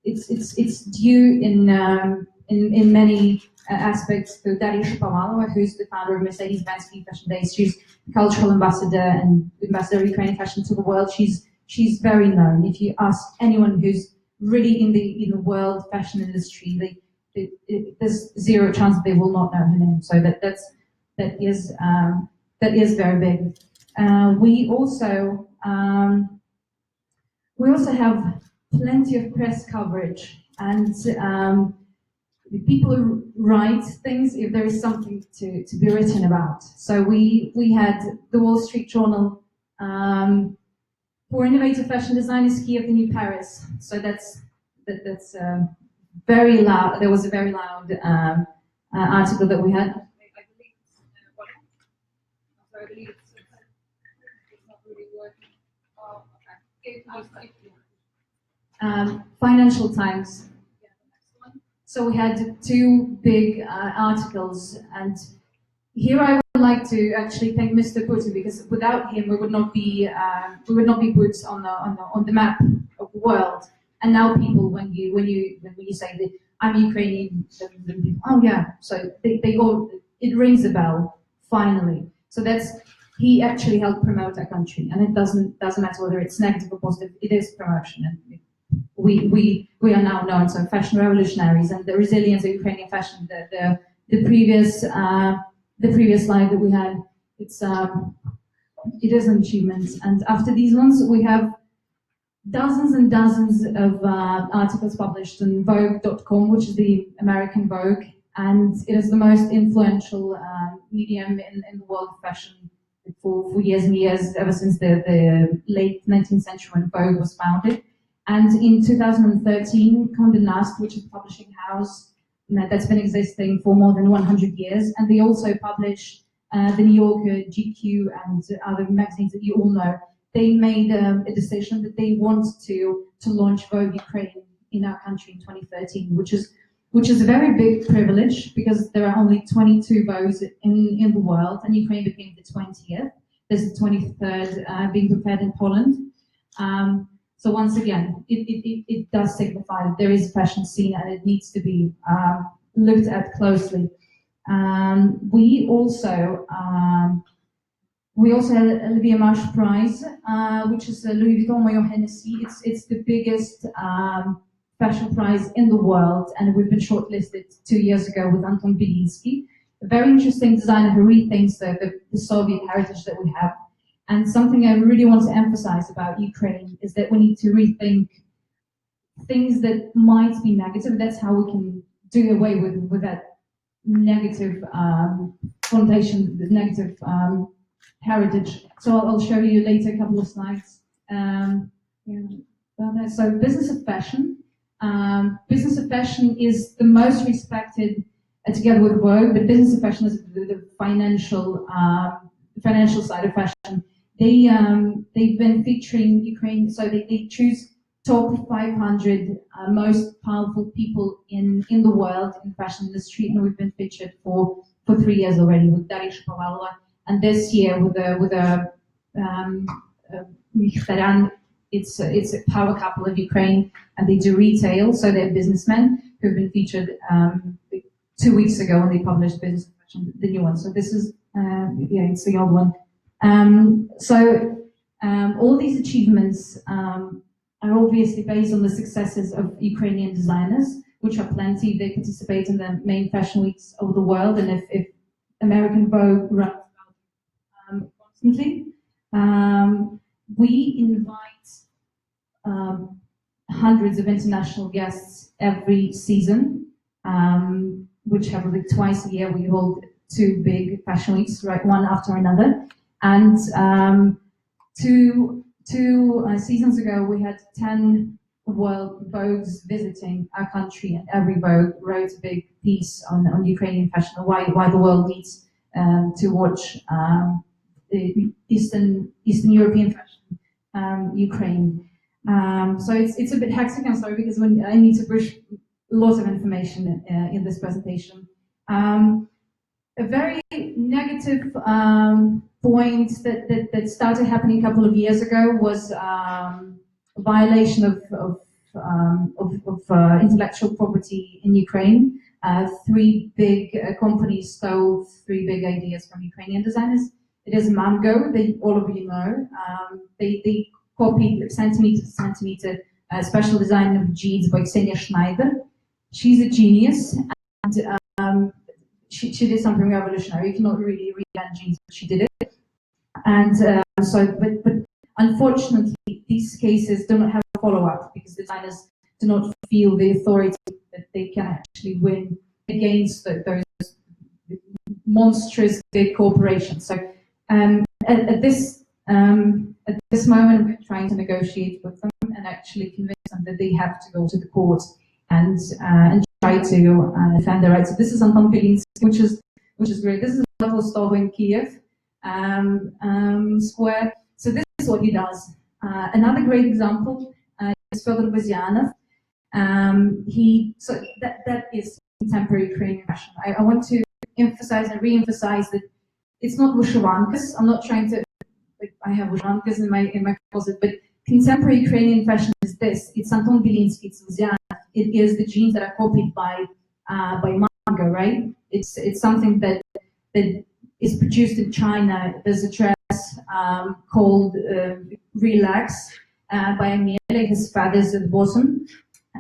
it's due in many aspects to Daria Shapovalova, who's the founder of Mercedes-Benz Fashion Days. She's cultural ambassador and ambassador of Ukrainian fashion to the world. She's very known. If you ask anyone who's really in the world fashion industry, there's zero chance that they will not know her name. So that is very big. We also we also have plenty of press coverage, and people write things if there is something to be written about. So we had the Wall Street Journal for innovative fashion designers key of the new Paris. So that's very loud. There was a very loud article that we had. I believe it's not really working. Oh, okay. Financial Times. So we had two big articles, and here I would like to actually thank Mr. Putin, because without him we would not be put on the map of the world. And now people, when you say that I'm Ukrainian, oh yeah, so they all, it rings a bell finally. So he actually helped promote our country, and it doesn't matter whether it's negative or positive. It is promotion, and we are now known as fashion revolutionaries, and the resilience of Ukrainian fashion. The previous slide that we had, it is an achievement. And after these ones, we have dozens and dozens of articles published on Vogue.com, which is the American Vogue, and it is the most influential medium in the world of fashion for years and years, ever since the late 19th century when Vogue was founded. And in 2013, Condé Nast, which is a publishing house that's been existing for more than 100 years, and they also publish the New Yorker, GQ, and other magazines that you all know. They made a decision that they want to launch Vogue Ukraine in our country in 2013, which is a very big privilege, because there are only 22 Vogues in the world, and Ukraine became the 20th. There's the 23rd being prepared in Poland. So once again, it does signify that there is a fashion scene, and it needs to be looked at closely. We also had a Olivia Marsh Prize, which is a Louis Vuitton Moyo Hennessy. It's the biggest fashion prize in the world, and we've been shortlisted 2 years ago with Anton Belinsky, a very interesting designer who rethinks the Soviet heritage that we have. And something I really want to emphasize about Ukraine is that we need to rethink things that might be negative. That's how we can do away with that negative connotation, the negative heritage. So I'll show you later a couple of slides. So business of fashion. Business of fashion is the most respected, together with Vogue, but business of fashion is the financial side of fashion. They've been featuring Ukraine, so they choose top 500 most powerful people in the world in the fashion industry, and we've been featured for 3 years already with Daria Shapovalova, and this year with Mikhtaryan. It's a power couple of Ukraine, and they do retail, so they're businessmen who've been featured 2 weeks ago when they published Business of Fashion, the new one. So this is it's the old one. All these achievements are obviously based on the successes of Ukrainian designers, which are plenty. They participate in the main fashion weeks of the world, and if American Vogue runs constantly, we invite hundreds of international guests every season, which have twice a year. We hold 2 big fashion weeks, right, one after another. And two seasons ago, we had 10 world Vogues visiting our country, and every Vogue wrote a big piece on Ukrainian fashion, and why the world needs to watch Eastern European fashion, Ukraine. So it's a bit hectic, I'm sorry, because when I need to push lots of information in this presentation. A very negative point that started happening a couple of years ago was violation of intellectual property in Ukraine. 3 big companies stole 3 big ideas from Ukrainian designers. It is Mango, all of you know. They copied centimeter to centimeter special design of jeans by Ksenia Schneider. She's a genius, and she did something revolutionary. You cannot really reinvent jeans, but she did it. And but unfortunately, these cases do not have follow-up because designers do not feel the authority that they can actually win against those monstrous big corporations. So at this moment, we're trying to negotiate with them and actually convince them that they have to go to the court and try to defend their rights. So this is Anton Belinsky, which is great. This is a little store in Kiev square. So this is what he does. Another great example is Fyodor Vazyanov. So that is contemporary Ukrainian fashion. I want to emphasize and re-emphasize that it's not vyshyvankas. I'm not trying to, like, I have vyshyvankas in my closet, but contemporary Ukrainian fashion is this. It's Anton Belinsky, it's Vazyanov. It is the jeans that are copied by manga, right? It's something that is produced in China. There's a dress called Relax by Amiele. His father's at the bottom,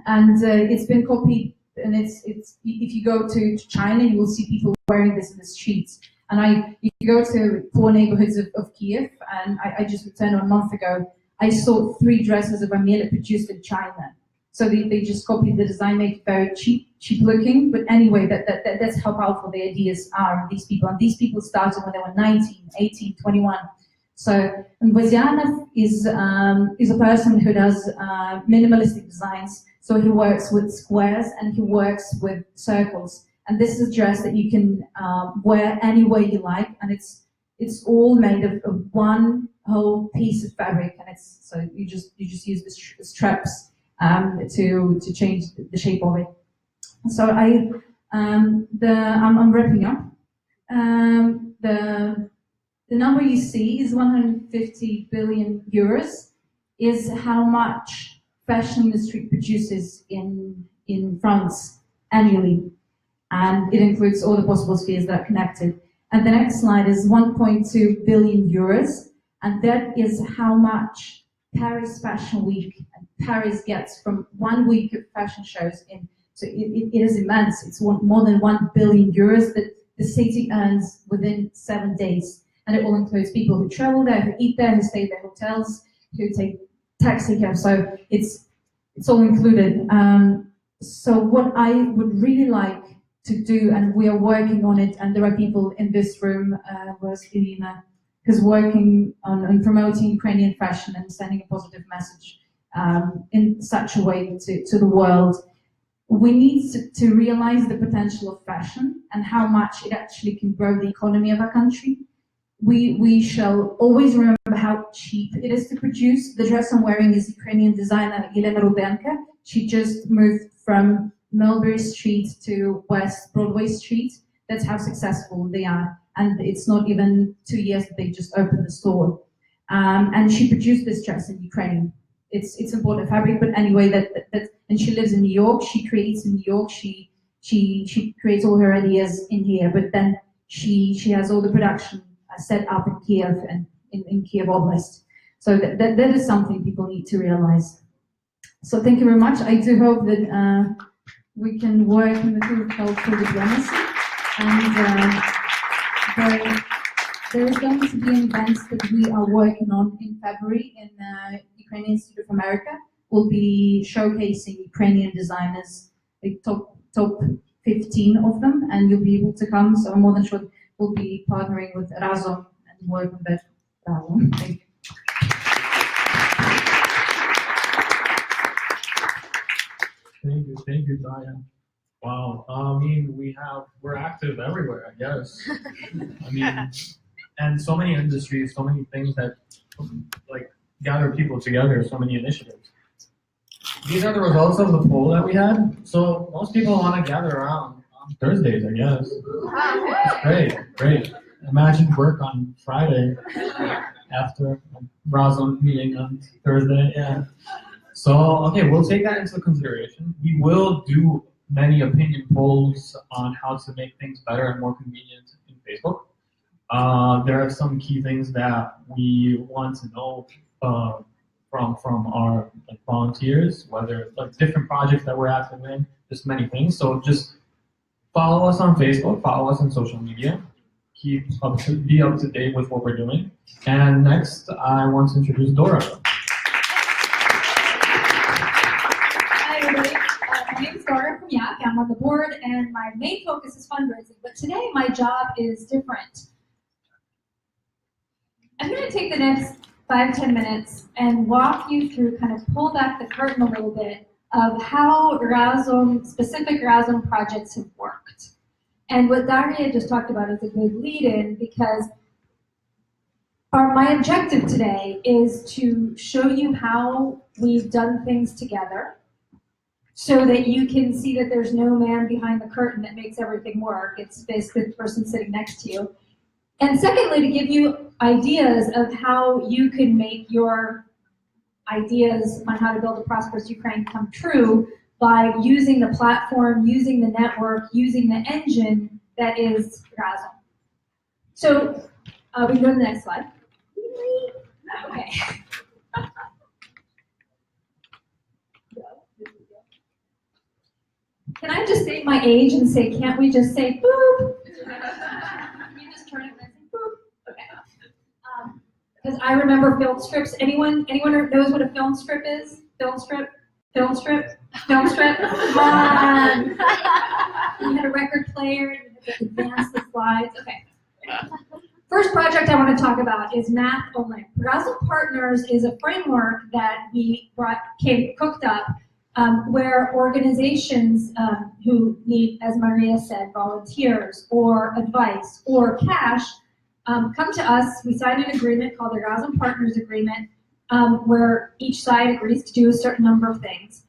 and it's been copied. And it's if you go to China, you will see people wearing this in the streets. And if you go to poor neighborhoods of Kiev, and I just returned 1 month ago, I saw 3 dresses of Amiele produced in China. So they just copied the design, made it very cheap looking. But anyway, that's how powerful the ideas are. These people, and these people started when they were 19, 18, 21. So Vazyanov is a person who does minimalistic designs. So he works with squares and he works with circles. And this is a dress that you can wear any way you like, and it's all made of one whole piece of fabric. And so you just use the straps to change the shape of it. So I'm wrapping up. The number you see is 150 billion euros, is how much fashion industry produces in France annually, and it includes all the possible spheres that are connected. And the next slide is 1.2 billion euros, and that is how much Paris Fashion Week and Paris gets from 1 week of fashion shows in. So it is immense. It's more than 1 billion euros that the city earns within 7 days. And it all includes people who travel there, who eat there, who stay at their hotels, who take taxi cabs. So it's all included. So what I would really like to do, and we are working on it, and there are people in this room, where's Elena, who's working on promoting Ukrainian fashion and sending a positive message in such a way to the world. We need to realize the potential of fashion and how much it actually can grow the economy of our country. We shall always remember how cheap it is to produce. The dress I'm wearing is Ukrainian designer Elena Rubenka. She just moved from Mulberry Street to West Broadway Street. That's how successful they are. And it's not even 2 years that they just opened the store. And she produced this dress in Ukraine. It's imported fabric, but anyway, and she lives in New York. She creates in New York. She creates all her ideas in here, but then she has all the production set up in Kiev and in Kiev Oblast. So that is something people need to realize. So thank you very much. I do hope that we can work in the field of cultural diplomacy, and there is going to be an event that we are working on in February in Ukrainian Institute of America. We'll be showcasing Ukrainian designers, like top 15 of them, and you'll be able to come. So I'm more than sure we'll be partnering with Razom and work on that. Thank you. Thank you, Diane. Wow. I mean, we're active everywhere, I guess. I mean, and so many industries, so many things that like gather people together, so many initiatives. These are the results of the poll that we had. So most people want to gather around on Thursdays, I guess. Great. Imagine work on Friday after Razom meeting on Thursday. Yeah. So, okay, we'll take that into consideration. We will do many opinion polls on how to make things better and more convenient in Facebook. There are some key things that we want to know from our volunteers, whether like different projects that we're active in, just many things. So just follow us on Facebook, follow us on social media, be up to date with what we're doing. And next, I want to introduce Dora. on the board, and my main focus is fundraising. But today, my job is different. I'm going to take the next 5-10 minutes and walk you through, kind of pull back the curtain a little bit of how Razom, specific Razom projects have worked. And what Daria just talked about is a good lead-in, because my objective today is to show you how we've done things together so that you can see that there's no man behind the curtain that makes everything work. It's basically the person sitting next to you. And secondly, to give you ideas of how you can make your ideas on how to build a prosperous Ukraine come true by using the platform, using the network, using the engine that is Razom. So we can go to the next slide. Okay. Can I just say my age and say, can't we just say boop? Can you just turn it and say boop? Okay. Because I remember film strips. Anyone knows what a film strip is? Film strip? Film strip? Film strip? Come on. You had a record player, you had to advance the slides. Okay. First project I want to talk about is Math Olymp. Razom Partners is a framework that we cooked up where organizations who need, as Maria said, volunteers or advice or cash come to us. We sign an agreement called the Razom Partners Agreement where each side agrees to do a certain number of things.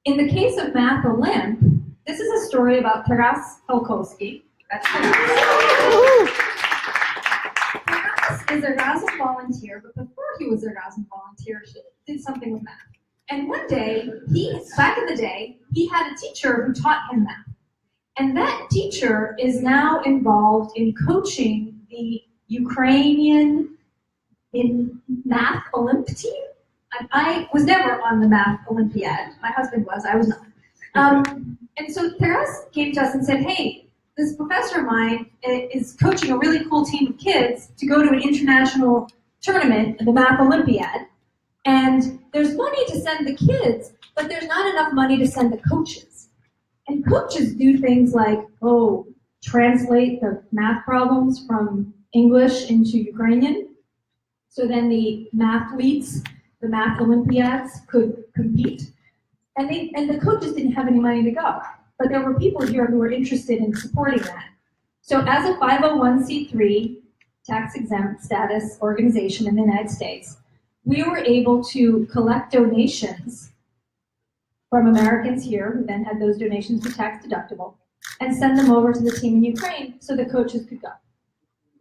In the case of Math Olymp, this is a story about Taras Polkowski. That's is a Razom volunteer, but before he was a Razom volunteer, he did something with math. And one day, back in the day, he had a teacher who taught him math. And that teacher is now involved in coaching the Ukrainian Math Olymp team. I was never on the Math Olympiad. My husband was, I was not. And so Taras came to us and said, hey, this professor of mine is coaching a really cool team of kids to go to an international tournament, the Math Olympiad, and there's money to send the kids, but there's not enough money to send the coaches. And coaches do things like, translate the math problems from English into Ukrainian, so then the mathletes, the Math Olympiads could compete. And the coaches didn't have any money to go. But there were people here who were interested in supporting that. So as a 501c3 tax-exempt status organization in the United States, we were able to collect donations from Americans here, who then had those donations be tax deductible, and send them over to the team in Ukraine so the coaches could go.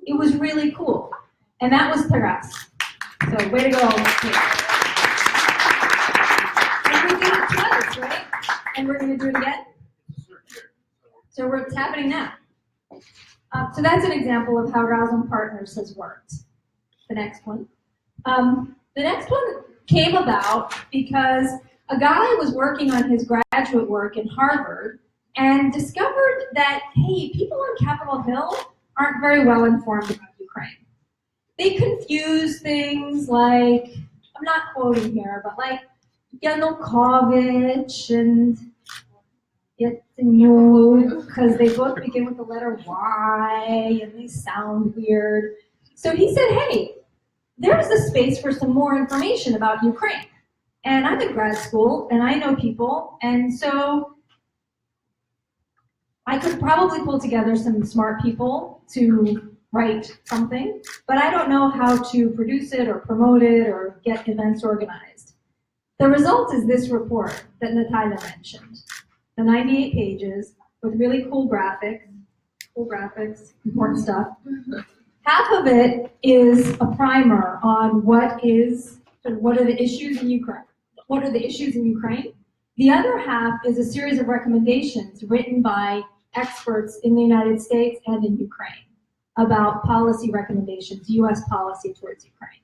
It was really cool. And that was Taras. So way to go. And we did it twice, right? And we're going to do it again? So it's happening now. So that's an example of how Razom Partners has worked. The next one. The next one came about because a guy was working on his graduate work in Harvard and discovered that, hey, people on Capitol Hill aren't very well informed about Ukraine. They confuse things like, I'm not quoting here, but like Yanukovych and because they both begin with the letter Y and they sound weird. So he said, hey, there's a space for some more information about Ukraine. And I'm in grad school and I know people, and so I could probably pull together some smart people to write something, but I don't know how to produce it or promote it or get events organized. The result is this report that Natalia mentioned. The 98 pages with really cool graphics, important stuff. Half of it is a primer on what are the issues in Ukraine. What are the issues in Ukraine? The other half is a series of recommendations written by experts in the United States and in Ukraine about policy recommendations, U.S. policy towards Ukraine.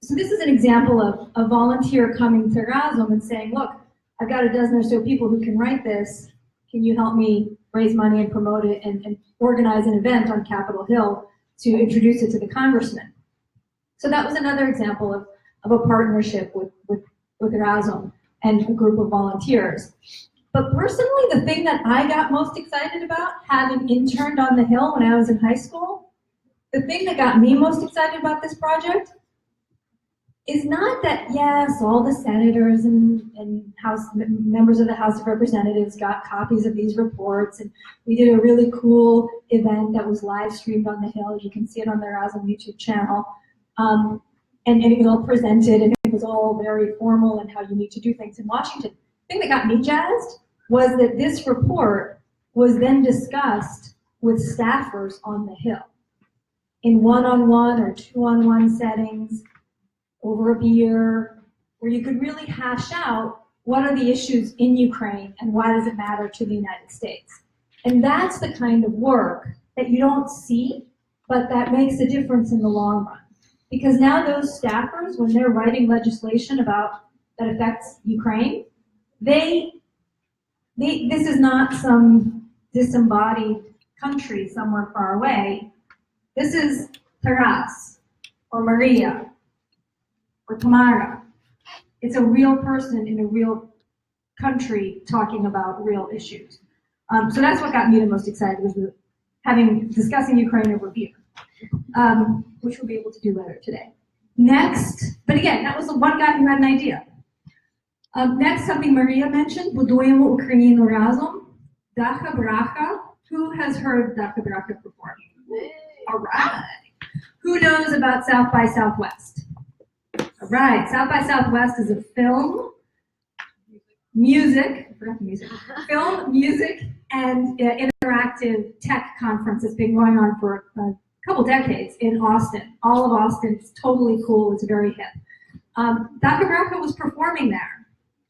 So this is an example of a volunteer coming to Razom and saying, look, I've got a dozen or so people who can write this. Can you help me raise money and promote it and organize an event on Capitol Hill to introduce it to the congressman? So that was another example of a partnership with Razom and a group of volunteers. But personally, the thing that I got most excited about, having interned on the Hill when I was in high school, the thing that got me most excited about this project is not that, yes, all the senators and members of the House of Representatives got copies of these reports, and we did a really cool event that was live streamed on the Hill. You can see it on the Razom YouTube channel. And it was all presented, and it was all very formal and how you need to do things in Washington. The thing that got me jazzed was that this report was then discussed with staffers on the Hill in one-on-one or two-on-one settings over a beer, where you could really hash out what are the issues in Ukraine and why does it matter to the United States. And that's the kind of work that you don't see, but that makes a difference in the long run. Because now those staffers, when they're writing legislation about that affects Ukraine, this is not some disembodied country somewhere far away. This is Taras or Maria or Tamara. It's a real person in a real country talking about real issues. So that's what got me the most excited, was discussing Ukraine over beer, which we'll be able to do later today. Next, but again, that was the one guy who had an idea. Next, something Maria mentioned, Budujemo Ukrainian Razom, Dacha Bracha. Who has heard Dacha Bracha perform? All right. Who knows about South by Southwest? All right, South by Southwest is a film, music, I forgot the music, film, music, and interactive tech conference that's been going on for a couple decades in Austin. All of Austin, it's totally cool, it's very hip. Dr. Rubenka was performing there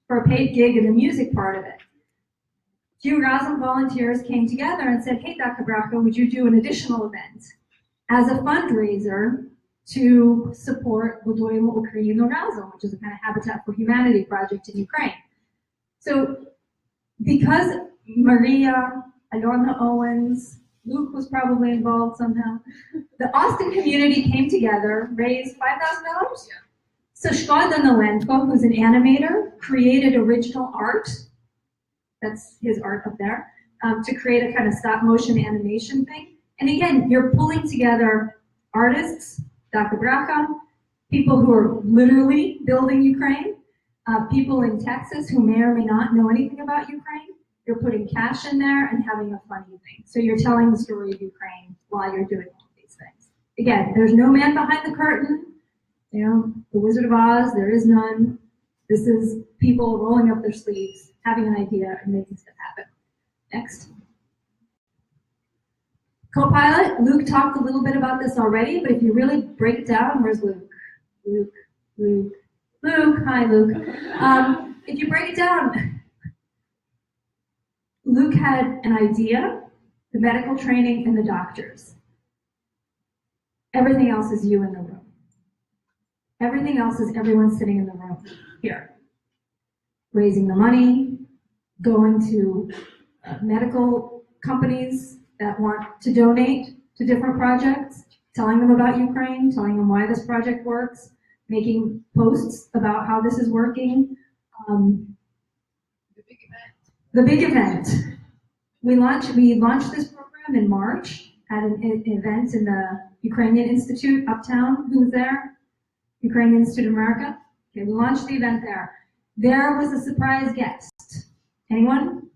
for a paid gig in the music part of it. A few Razom volunteers came together and said, hey, Dr. Rubenka, would you do an additional event as a fundraiser to support Budujemo Ukrainian Razom, which is a kind of Habitat for Humanity project in Ukraine. So because Maria, Alona Owens, Luke was probably involved somehow, the Austin community came together, raised $5,000. So Lanco, who's an animator, created original art. That's his art up there, to create a kind of stop motion animation thing. And again, you're pulling together artists, Dr. Bracha, people who are literally building Ukraine, people in Texas who may or may not know anything about Ukraine. You're putting cash in there and having a funny thing. So you're telling the story of Ukraine while you're doing all of these things. Again, there's no man behind the curtain. You know, the Wizard of Oz, there is none. This is people rolling up their sleeves, having an idea, and making stuff happen. Next. Co-pilot, Luke talked a little bit about this already, but if you really break it down, where's Luke? Luke, hi Luke. If you break it down, Luke had an idea, the medical training, and the doctors. Everything else is you in the room. Everything else is everyone sitting in the room here. Raising the money, going to medical companies that want to donate to different projects, telling them about Ukraine, telling them why this project works, making posts about how this is working. The big event. We launched this program in March at an event in the Ukrainian Institute uptown. Who was there? Ukrainian Institute of America. Okay, we launched the event there. There was a surprise guest. Anyone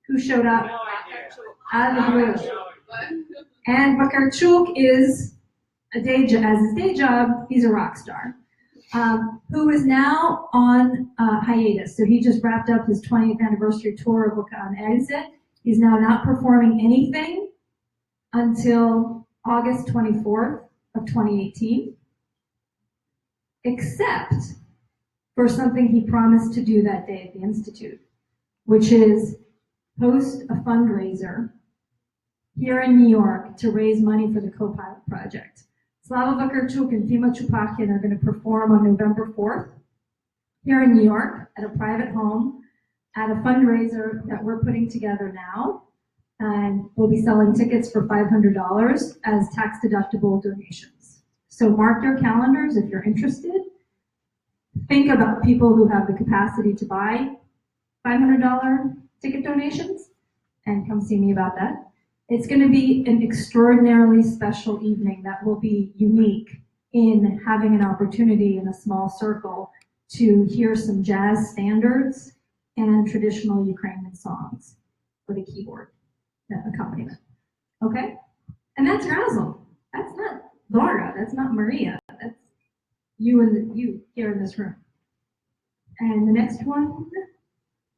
who showed up? Out of the blue. And Vakarchuk is as his day job, he's a rock star, who is now on hiatus. So he just wrapped up his 20th anniversary tour of on Exit. He's now not performing anything until August 24th of 2018, except for something he promised to do that day at the Institute, which is host a fundraiser here in New York to raise money for the Co-Pilot project. Slava Vakarchuk and Fima Chupakin are going to perform on November 4th here in New York at a private home at a fundraiser that we're putting together now. And we'll be selling tickets for $500 as tax-deductible donations. So mark your calendars if you're interested. Think about people who have the capacity to buy $500 ticket donations and come see me about that. It's going to be an extraordinarily special evening that will be unique in having an opportunity in a small circle to hear some jazz standards and traditional Ukrainian songs with a keyboard accompaniment. Okay? And that's Razom. That's not Laura. That's not Maria. That's you here in this room. And the next one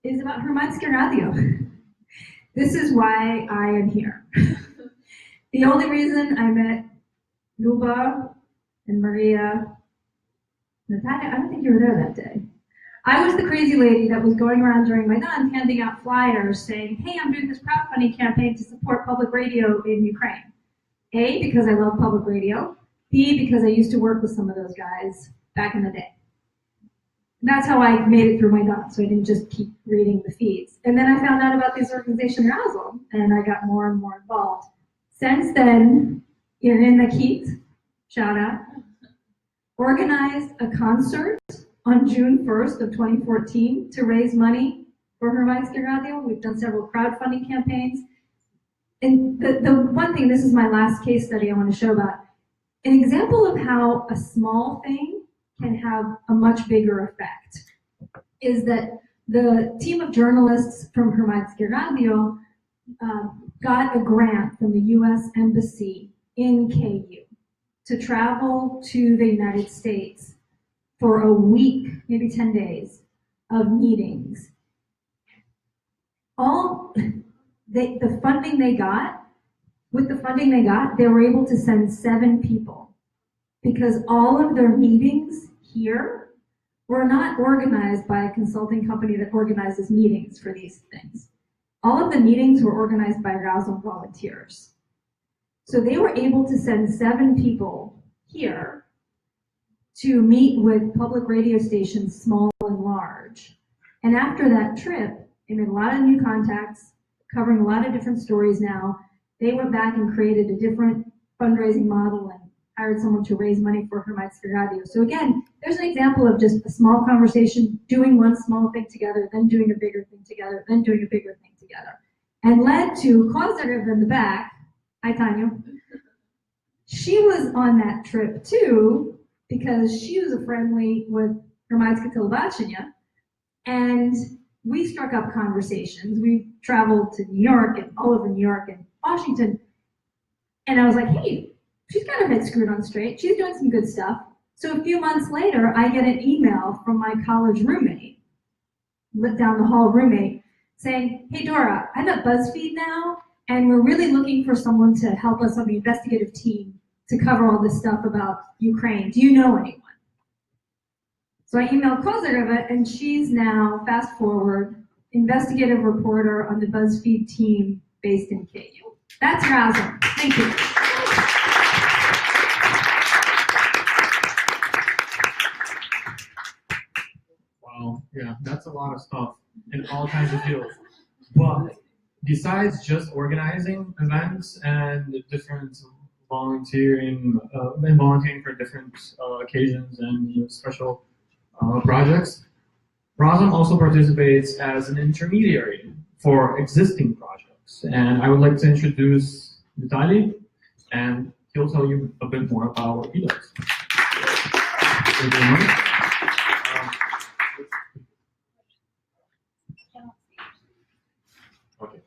is about Hromadske Radio. This is why I am here. The only reason I met Luba and Maria, Natalia, I don't think you were there that day. I was the crazy lady that was going around during Maidan handing out flyers saying, hey, I'm doing this crowdfunding campaign to support public radio in Ukraine. A, because I love public radio. B, because I used to work with some of those guys back in the day. That's how I made it through Maidan, so I didn't just keep reading the feeds. And then I found out about this organization, Razom, and I got more and more involved. Since then, Elena, shout out, organized a concert on June 1st of 2014 to raise money for Hromadske Radio. We've done several crowdfunding campaigns. And the one thing, this is my last case study I want to show about, an example of how a small thing can have a much bigger effect is that the team of journalists from Hromadske Radio got a grant from the US Embassy in KU to travel to the United States for a week, maybe 10 days, of meetings. The funding they got, with the funding they got, they were able to send 7 people because all of their meetings here were not organized by a consulting company that organizes meetings for these things. All of the meetings were organized by Razom volunteers. So they were able to send 7 people here to meet with public radio stations, small and large. And after that trip, they made a lot of new contacts, covering a lot of different stories now. They went back and created a different fundraising model and hired someone to raise money for Hromadske Radio. So again, there's an example of just a small conversation, doing one small thing together, then doing a bigger thing together, then doing a bigger thing together. And led to Kozarev in the back. Hi, Tanya. She was on that trip too, because she was a friendly with Hromadske Telebachення, and we struck up conversations. We traveled to New York and all over New York and Washington. And I was like, hey, she's got her head screwed on straight. She's doing some good stuff. So a few months later, I get an email from my college roommate, lived down the hall roommate, saying, hey, Dora, I'm at BuzzFeed now, and we're really looking for someone to help us on the investigative team to cover all this stuff about Ukraine. Do you know anyone? So I emailed Kozareva, and she's now, fast forward, investigative reporter on the BuzzFeed team based in KU. That's Razom. Thank you. Wow, yeah, that's a lot of stuff in all kinds of fields. But besides just organizing events and different volunteering for different occasions and special projects, Razom also participates as an intermediary for existing projects. And I would like to introduce Vitaly, and he'll tell you a bit more about what he does. Okay.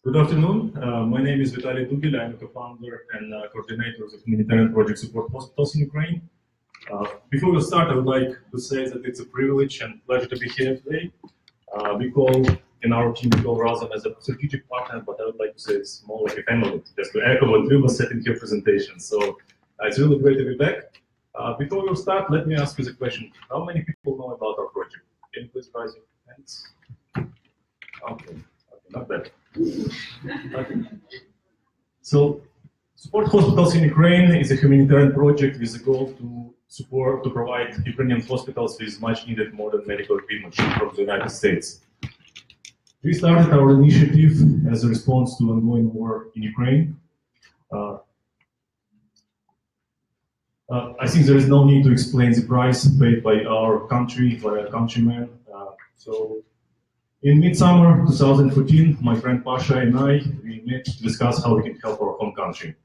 Good afternoon. My name is Vitaly Dugil. I'm a co-founder and coordinator of the humanitarian project support hospitals in Ukraine. Before we start, I would like to say that it's a privilege and pleasure to be here today. In our team, we call Razom as a strategic partner, but I would like to say it's more like a family, just to echo what Luba said in her presentation. So it's really great to be back. Before we start, let me ask you the question. How many people know about our project? Can you please raise your hands? Okay, not bad. Okay. So, Support Hospitals in Ukraine is a humanitarian project with the goal to provide Ukrainian hospitals with much needed modern medical equipment from the United States. We started our initiative as a response to ongoing war in Ukraine. I think there is no need to explain the price paid by our country, by our countrymen. So In midsummer 2014, my friend Pasha and we met to discuss how we can help our home country.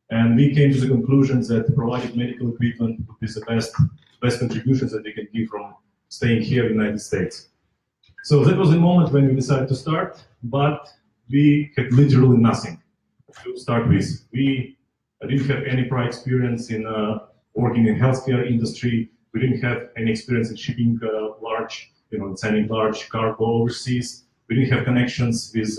And we came to the conclusion that providing medical equipment is the best contributions that we can give from staying here in the United States. So that was the moment when we decided to start, but we had literally nothing to start with. We didn't have any prior experience in working in healthcare industry. We didn't have any experience in shipping sending large cargo overseas. We didn't have connections with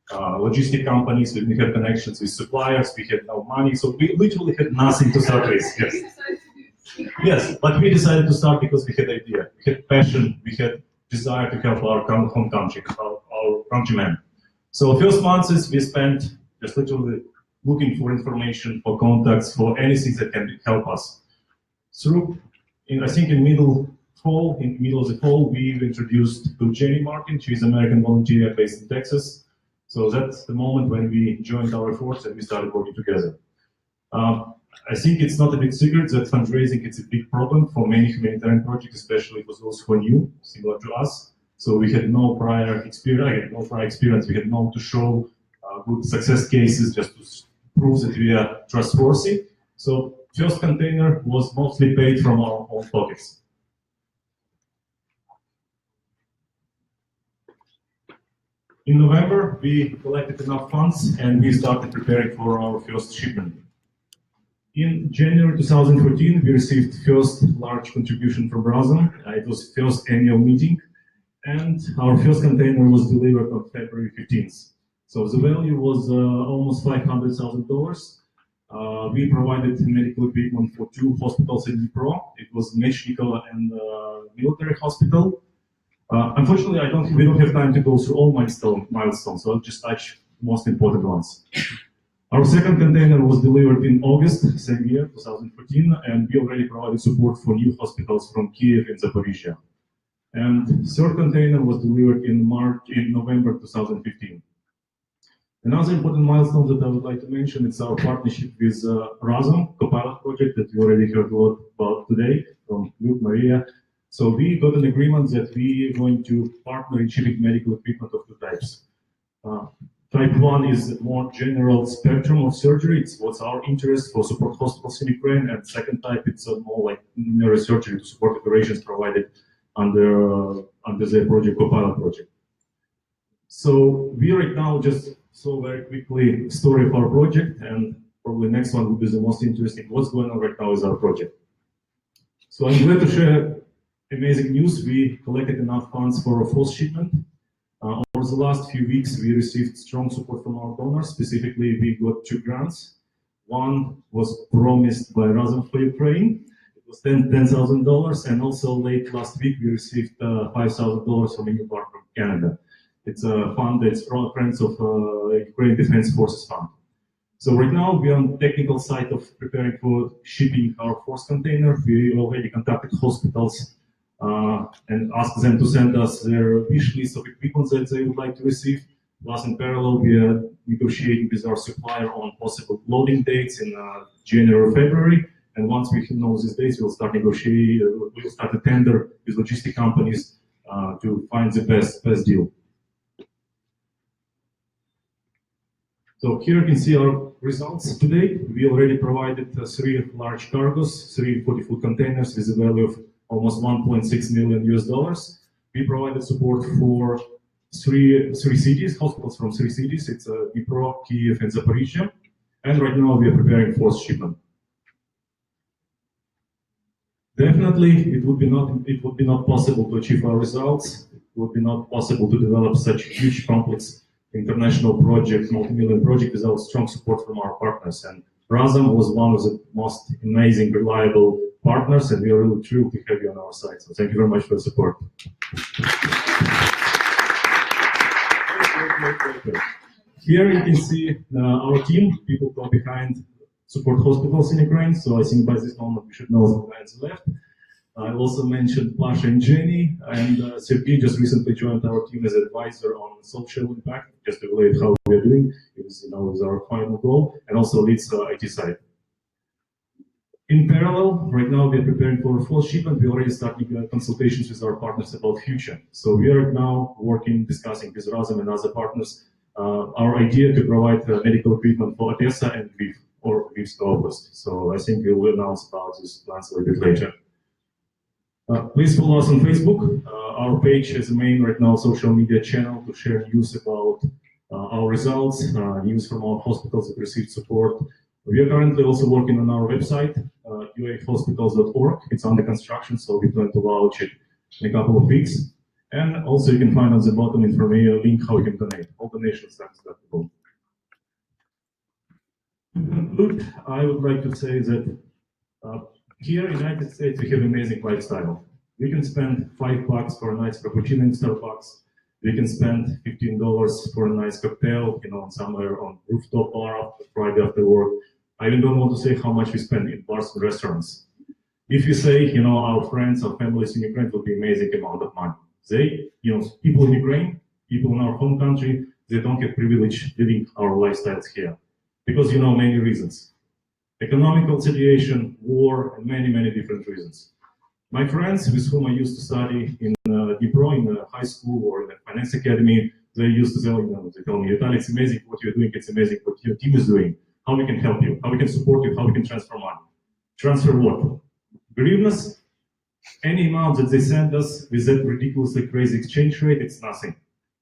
logistic companies. We didn't have connections with suppliers. We had no money, so we literally had nothing to start with. Yes. Yes, but we decided to start because we had idea, we had passion, we had desire to help our home country, our countrymen. So first months we spent just literally looking for information, for contacts, for anything that can help us. I think in middle of the fall, we introduced to Jenny Martin. She's an American volunteer based in Texas. So that's the moment when we joined our efforts and we started working together. I think it's not a big secret that fundraising is a big problem for many humanitarian projects, especially for those who are new, similar to us. So we had no prior experience. We had no to show good success cases just to prove that we are trustworthy. So first container was mostly paid from our own pockets. In November, we collected enough funds and we started preparing for our first shipment. In January 2014, we received first large contribution from Razom. It was first annual meeting, and our first container was delivered on February 15th. So the value was almost $500,000. We provided medical equipment for 2 hospitals in Dnipro. It was Mechnikova and military hospital. Unfortunately, we don't have time to go through all milestones, so I'll just touch the most important ones. Our second container was delivered in August, same year, 2014, and we already provided support for new hospitals from Kiev and Zaporizhia. And third container was delivered in November 2015. Another important milestone that I would like to mention is our partnership with Razom, co-pilot project that you already heard a lot about today from Luke, Maria. So we got an agreement that we are going to partner in shipping medical equipment of 2 types. Type 1 is a more general spectrum of surgery. It's what's our interest for support hospitals in Ukraine. And second type, it's more like neurosurgery to support operations provided under the project, co-pilot project. So we right now just saw very quickly story of our project, and probably next one will be the most interesting. What's going on right now is our project. So I'm glad to share amazing news. We collected enough funds for a fourth shipment. Over the last few weeks, we received strong support from our donors. Specifically, we got 2 grants. One was promised by Razom for Ukraine. It was $10,000, and also late last week, we received $5,000 from a new partner from Canada. It's a fund that's from Friends of Ukraine Defense Forces Fund. So right now, we are on the technical side of preparing for shipping our fourth container. We already contacted hospitals and asked them to send us their wish list of equipment that they would like to receive. Plus, in parallel, we are negotiating with our supplier on possible loading dates in January or February. And once we know these dates, we'll start negotiating. We'll start a tender with logistic companies to find the best deal. So here you can see our results today. We already provided 3 large cargos, 3 40-foot containers with a value of almost $1.6 million. We provided support for three cities, hospitals from 3 cities. It's Dnipro, Kiev, and Zaporizhia. And right now we are preparing fourth shipment. Definitely, it would be not possible to achieve our results. It would be not possible to develop such huge, complex international project, multi-million project without strong support from our partners. And Razom was one of the most amazing, reliable partners, and we are really thrilled to have you on our side. So thank you very much for the support. Here you can see our team, people who are behind support hospitals in Ukraine. So I think by this moment we should know the guys left. I also mentioned Pasha and Jenny, and Sergey just recently joined our team as an advisor on social impact, just to evaluate how we are doing. It is our final goal, and also leads the IT side. In parallel, right now we are preparing for a full shipment. We already started consultations with our partners about future. So we are now working, discussing with Razom and other partners our idea to provide medical equipment for Odessa and Lviv, or Lviv's Oblast. So I think we will announce about these plans a little bit later. Please follow us on Facebook. Our page is the main right now social media channel to share news about our results, news from our hospitals that received support. We are currently also working on our website, uahospitals.org. It's under construction, so we plan to launch it in a couple of weeks. And also you can find on the bottom information a link how you can donate. All donations are acceptable. To conclude, I would like to say that here in the United States we have an amazing lifestyle. We can spend $5 for a nice cappuccino in Starbucks. We can spend $15 for a nice cocktail, somewhere on rooftop bar Friday after work. I even don't want to say how much we spend in bars and restaurants. If you say, our friends, our families in Ukraine, it will be an amazing amount of money. People in Ukraine, people in our home country, they don't get privilege living our lifestyles here. Because many reasons. Economical situation, war, and many, many different reasons. My friends with whom I used to study in Dnipro, in high school or in the finance academy, they used to they tell me, Vitaly, it's amazing what you're doing, it's amazing what your team is doing, how we can help you, how we can support you, how we can transfer money. Transfer what? Hryvnias? Any amount that they send us with that ridiculously crazy exchange rate, it's nothing.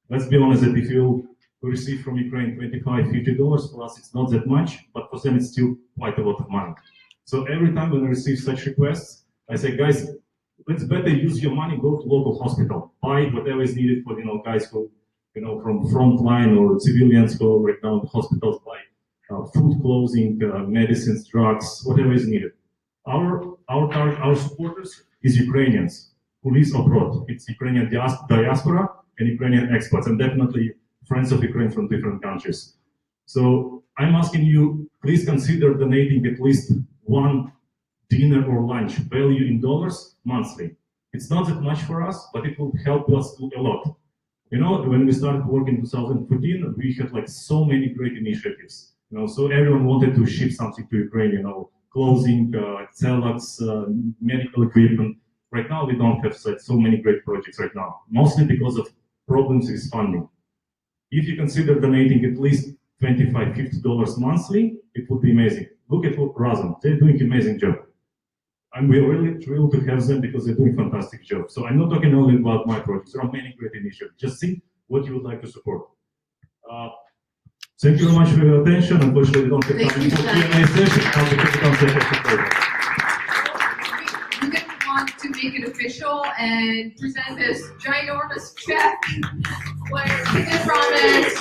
Let's be honest that if you receive from Ukraine $25, $50, for us it's not that much, but for them it's still quite a lot of money. So every time when I receive such requests, I say, guys, let's better use your money, go to local hospital, buy whatever is needed for guys who, from frontline or civilians who right now in the hospitals buy food, clothing, medicines, drugs, whatever is needed. Our supporters is Ukrainians who live abroad. It's Ukrainian diaspora and Ukrainian expats, and definitely friends of Ukraine from different countries. So I'm asking you, please consider donating at least one dinner or lunch value in dollars monthly. It's not that much for us, but it will help us do a lot. When we started working in 2014, we had so many great initiatives. So everyone wanted to ship something to Ukraine, clothing, salads, medical equipment. Right now, we don't have so many great projects right now, mostly because of problems with funding. If you consider donating at least $25, $50 monthly, it would be amazing. Look at Razom, they're doing an amazing job. And we're really thrilled to have them because they're doing a fantastic job. So I'm not talking only about my projects, there are many great initiatives. Just think what you would like to support. Thank you very much for your attention. Unfortunately, we don't have time for Q&A session. I'll be taking on the We didn't want to make it official and present this ginormous check where we did promise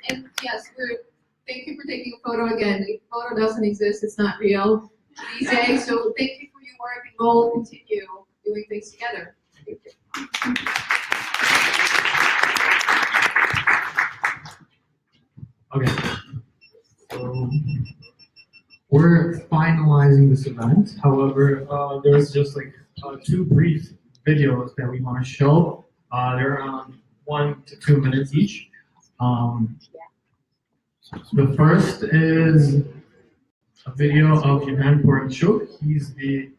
and yes, thank you for taking a photo again. The photo doesn't exist, it's not real these days, so thank you for your work and we'll continue doing things together. Thank you. Okay. So we're finalizing this event. However, there's just two brief videos that we want to show. They're around 1 to 2 minutes each. The first is a video of Yevhen Poranchuk. He's the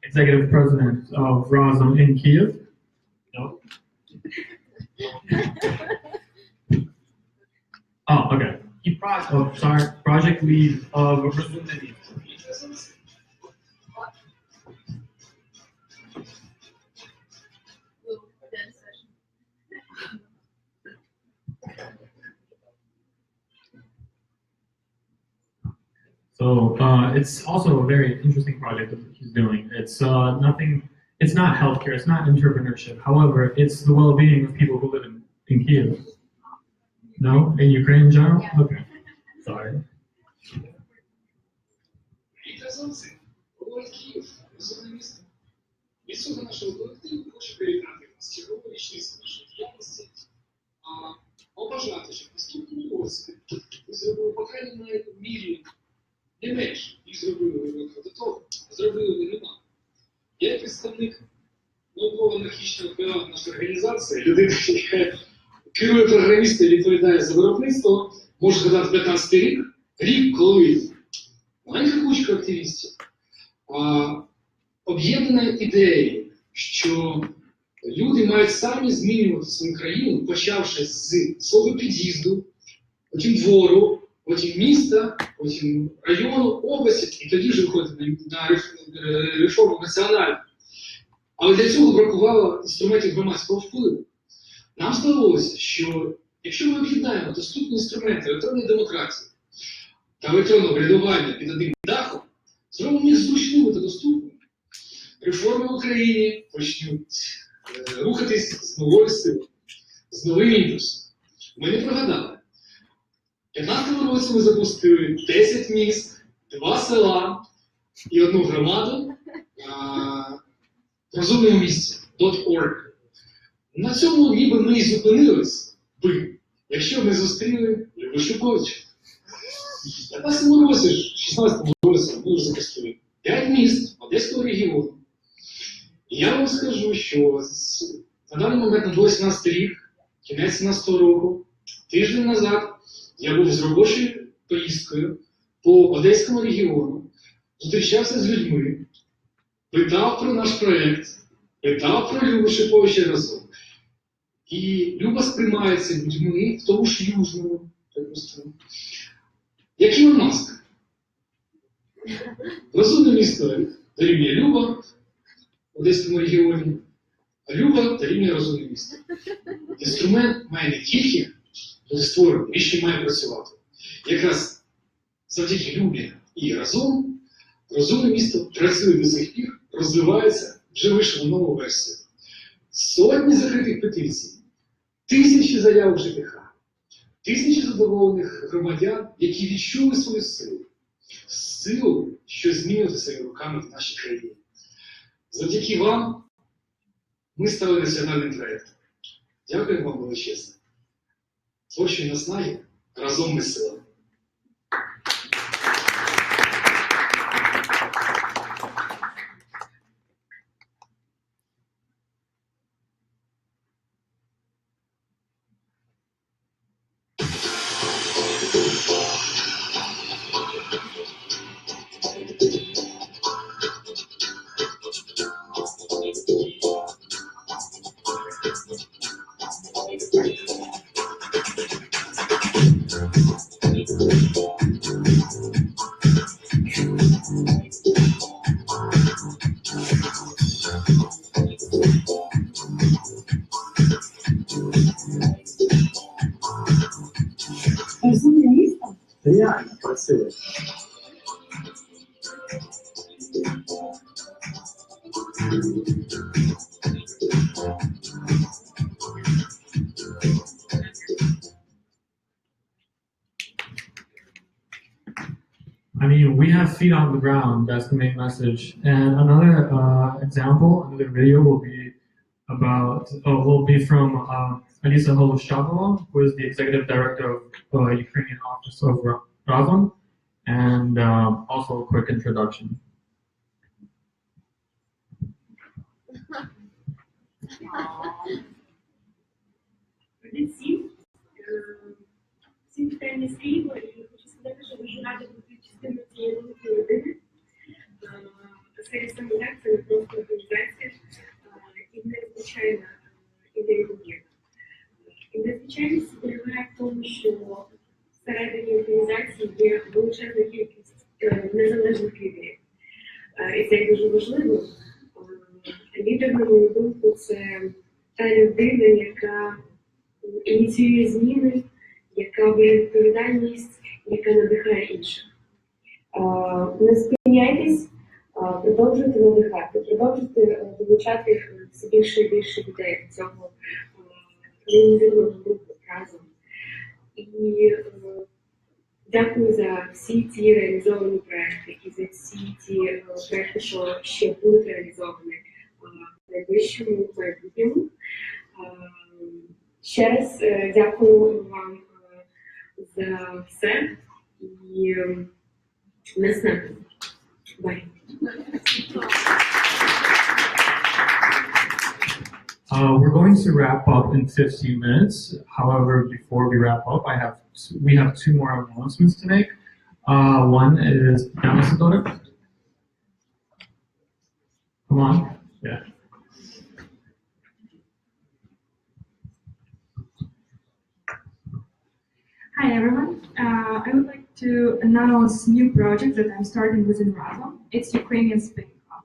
executive president of Razom in Kiev. No. Oh, okay. Project lead of Razom. So it's also a very interesting project that he's doing. It's nothing. It's not healthcare. It's not entrepreneurship. However, it's the well-being of people who live in Kiev. No, in Ukraine in general. Yeah. Okay. Sorry. Відсотка нашого колективу хоче привітати вас чергову річницю нашої діяльності, побажати, щоб наступному році ви зробили, по крайній мірі, в мірі не менше, ніж зробили ви до того, зробили ви нема. Я представник науково-анархічного ПА керує програмістом і відповідає за виробництво, може згадати 15 рік, коли маленька кучка активістів об'єднана ідеєю, що люди мають самі змінювати свою країну, почавши з свого під'їзду, потім двору, потім міста, потім району, області, і тоді вже виходити на реформу національну. Але для цього бракувало інструментів громадського впливу. Нам здалося, що якщо ми об'єднаємо доступні інструменти електронної демократії та електронного врядування під одним дахом, зробимо їх зручними та доступними, реформи в Україні почнуть рухатись з новою силою, з новим імпульсом. Ми не прогадали. В 2015 році ми запустили 10 міст, 2 села і 1 громаду в розумному місці .org. На цьому ніби ми і зупинились би, якщо б не зустріли Любу Шуковича. В 2015 році, 16 році, ми вже запустили 5 міст Одеського регіону. І я вам скажу, що на даний момент, на 2018 рік, кінець 17 року, тиждень назад, я був з робочою поїздкою по Одеському регіону, зустрічався з людьми, питав про наш проєкт, питав про Любу Шуковича Разом. І Люба сприймається людьми, в тому ж Южному, як Ілон Маск. Розумне місто дорівнює Люба в Одеському регіоні, а Люба дорівнює розумне місто. Інструмент має не тільки бути створений, він ще має працювати. Якраз завдяки Любі і Разом розумне місто працює до сих пір, розвивається, вже вийшла нова версія. Сотні закритих петицій, тисячі заявок ЖКХ, тисячі задоволених громадян, які відчули свою силу. Силу, що змінювати своїми руками в нашій країні. Завдяки вам ми стали національним проєктом. Дякую вам величезно. Творчої наснаги, разом ми сила. Реально красиво. I mean, we have feet on the ground. That's the main message. And another example, another video will be about, will be from Alisa Holoshava, who is the executive director of Ukrainian office of Razom, and also a quick introduction. Всім вітання з Києва, і хочу сказати, що дуже рада бути частиною цієї великої родини. Серед самоляк це не просто організація, і незвичайна ідея. І незвичайність полягає в тому, що всередині організації є величезна кількість незалежних лідерів. І це дуже важливо. Лідер, на мою думку, це та людина, яка ініціює зміни, яка бере відповідальність, яка надихає інших. Не спиняйтесь, продовжуйте надихати, продовжуйте долучати все більше і більше людей до цього неймовірного групу разом. І дякую за всі ті реалізовані проекти і за всі ті проекти, що ще будуть реалізовані в найближчому майбутньому. Ще раз дякую вам за все і наснагу. Бай. We're going to wrap up in 15 minutes. However, before we wrap up, we have two more announcements to make. One is Ambassador. Come on. Yeah. Hi everyone. I would like to announce a new project that I'm starting within Razom. It's Ukrainian Spin Club.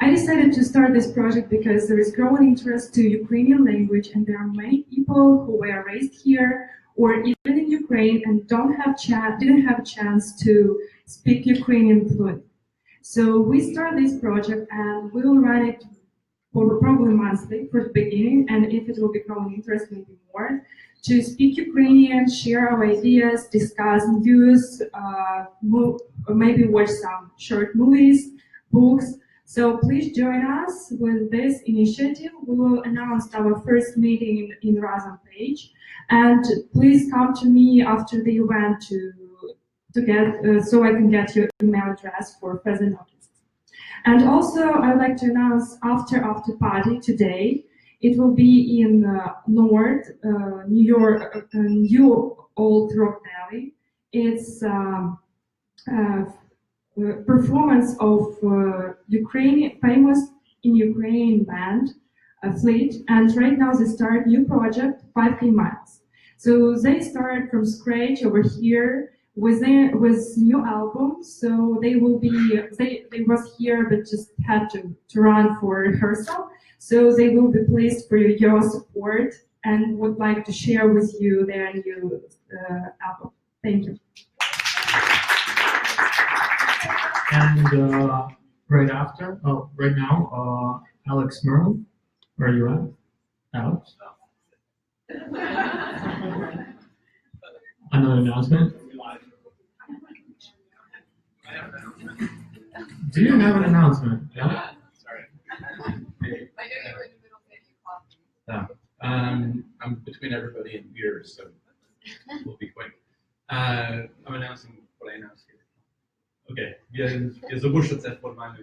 I decided to start this project because there is growing interest to Ukrainian language, and there are many people who were raised here or even in Ukraine and didn't have a chance to speak Ukrainian fluently. So we started this project and we will run it for probably monthly for the beginning, and if it will be growing interest, maybe more, to speak Ukrainian, share our ideas, discuss news, or maybe watch some short movies, books. So please join us with this initiative. We will announce our first meeting in Razom page, and please come to me after the event to get so I can get your email address for further notice. And also, I'd like to announce after party today. It will be in North New York, New Old Rock Valley. It's performance of famous in Ukraine band, Fleet, and right now they start new project, 5K Miles. So they start from scratch over here with new album. So they will be they was here but just had to run for rehearsal. So they will be pleased for your support and would like to share with you their new album. Thank you. And right now, Alex Merle, where are you at? Alex? Another announcement? Do you have an announcement? Yeah? Sorry. Yeah. I'm between everybody and beers, so we'll be quick. I'm announcing what I announced here. Okay. Я забыл, что це формально.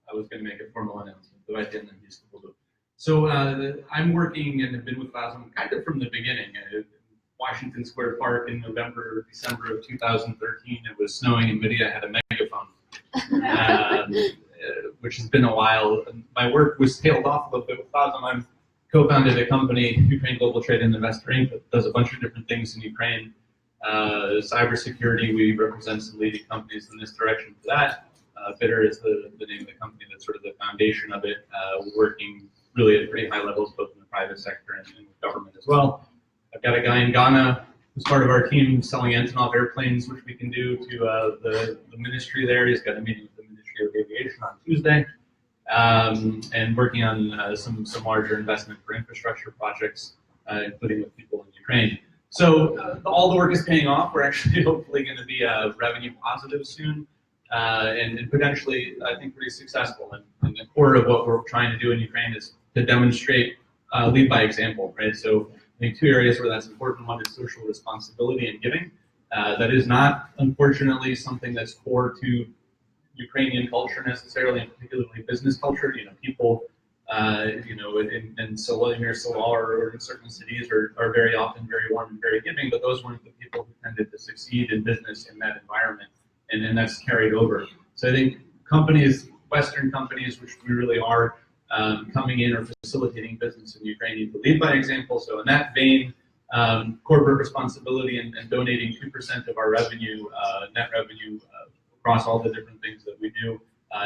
I was going to make a formal announcement. Давайте я на английском буду. So I'm working and have been with Razom kind of from the beginning. Washington Square Park in November, December of 2013. It was snowing in Midi. I had a megaphone, which has been a while. My work was tailed off a little bit with Razom. I've co-founded a company, Ukraine Global Trade and Investor Inc., that does a bunch of different things in Ukraine. Cybersecurity, we represent some leading companies in this direction for that. Bitter is the name of the company that's sort of the foundation of it. We're working really at pretty high levels, both in the private sector and with government as well. I've got a guy in Ghana who's part of our team selling Antonov airplanes, which we can do to the ministry there. He's got a meeting with the Ministry of Aviation on Tuesday, and working on some larger investment for infrastructure projects, including with people in Ukraine. So all the work is paying off. We're actually hopefully going to be revenue positive soon, and potentially, I think, pretty successful. And the core of what we're trying to do in Ukraine is to demonstrate lead by example, right? So I think two areas where that's important. One is social responsibility and giving. That is not, unfortunately, something that's core to Ukrainian culture necessarily, and particularly business culture. You know, people, in Solar, or in certain cities are very often very warm and very giving, but those weren't the people who tended to succeed in business in that environment, and then that's carried over. So I think companies, Western companies, which we really are, coming in or facilitating business in Ukraine need to lead by example. So in that vein, corporate responsibility and donating 2% of our revenue, net revenue, across all the different things that we do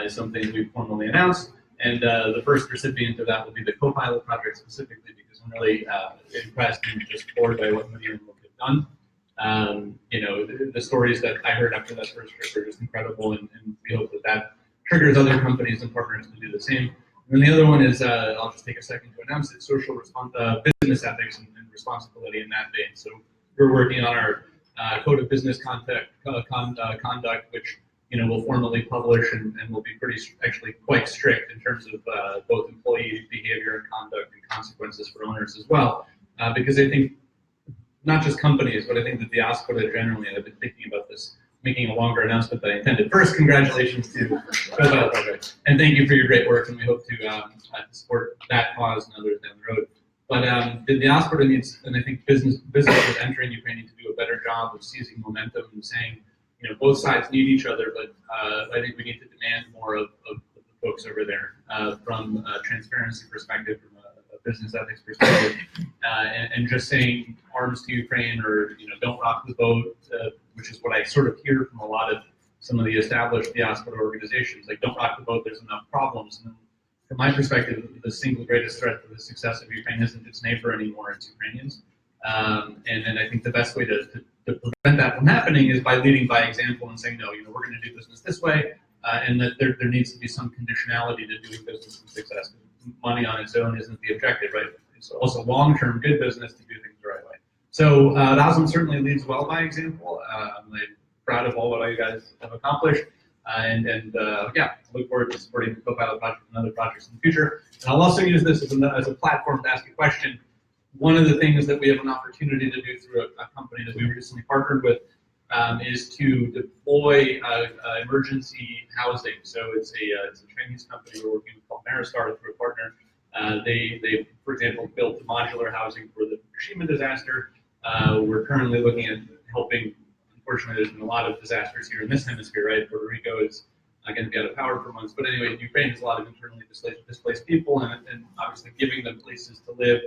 is something we've formally announced. And the first recipient of that will be the Copilot project specifically, because I'm really impressed and just bored by what many of them have done. The stories that I heard after that first trip are just incredible, and we hope that triggers other companies and partners to do the same. And then the other one is, I'll just take a second to announce it, social business ethics and responsibility in that vein. So we're working on our code of business conduct, which we'll formally publish and will be actually quite strict in terms of both employee behavior and conduct and consequences for owners as well. Because I think not just companies, but I think the diaspora generally, and I've been thinking about this making a longer announcement than I intended. First, congratulations to Co-Pilot Project, and thank you for your great work, and we hope to support that cause and others down the road. But the diaspora needs, and I think businesses entering Ukraine need to do a better job of seizing momentum and saying, you know, both sides need each other, but I think we need to demand more of the folks over there from a transparency perspective, from a business ethics perspective, and just saying arms to Ukraine or, you know, don't rock the boat, which is what I sort of hear from a lot of some of the established diaspora organizations, like, don't rock the boat, there's enough problems. And from my perspective, the single greatest threat to the success of Ukraine isn't its neighbor anymore, it's Ukrainians. And I think the best way to prevent that from happening is by leading by example and saying, no, you know, we're going to do business this way, and that there needs to be some conditionality to doing business and success. Money on its own isn't the objective, right? It's also long-term good business to do things the right way. So Razom certainly leads well by example. I'm proud of all what you guys have accomplished. Yeah, look forward to supporting the Co-Pilot project and other projects in the future. And I'll also use this as a platform to ask a question. One of the things that we have an opportunity to do through a company that we recently partnered with is to deploy emergency housing. So it's a Chinese company we're working with called Maristar through a partner. They, for example, built the modular housing for the Fukushima disaster. We're currently looking at helping. Unfortunately, there's been a lot of disasters here in this hemisphere, right? Puerto Rico is going to be out of power for months. But anyway, Ukraine has a lot of internally displaced people, and obviously giving them places to live.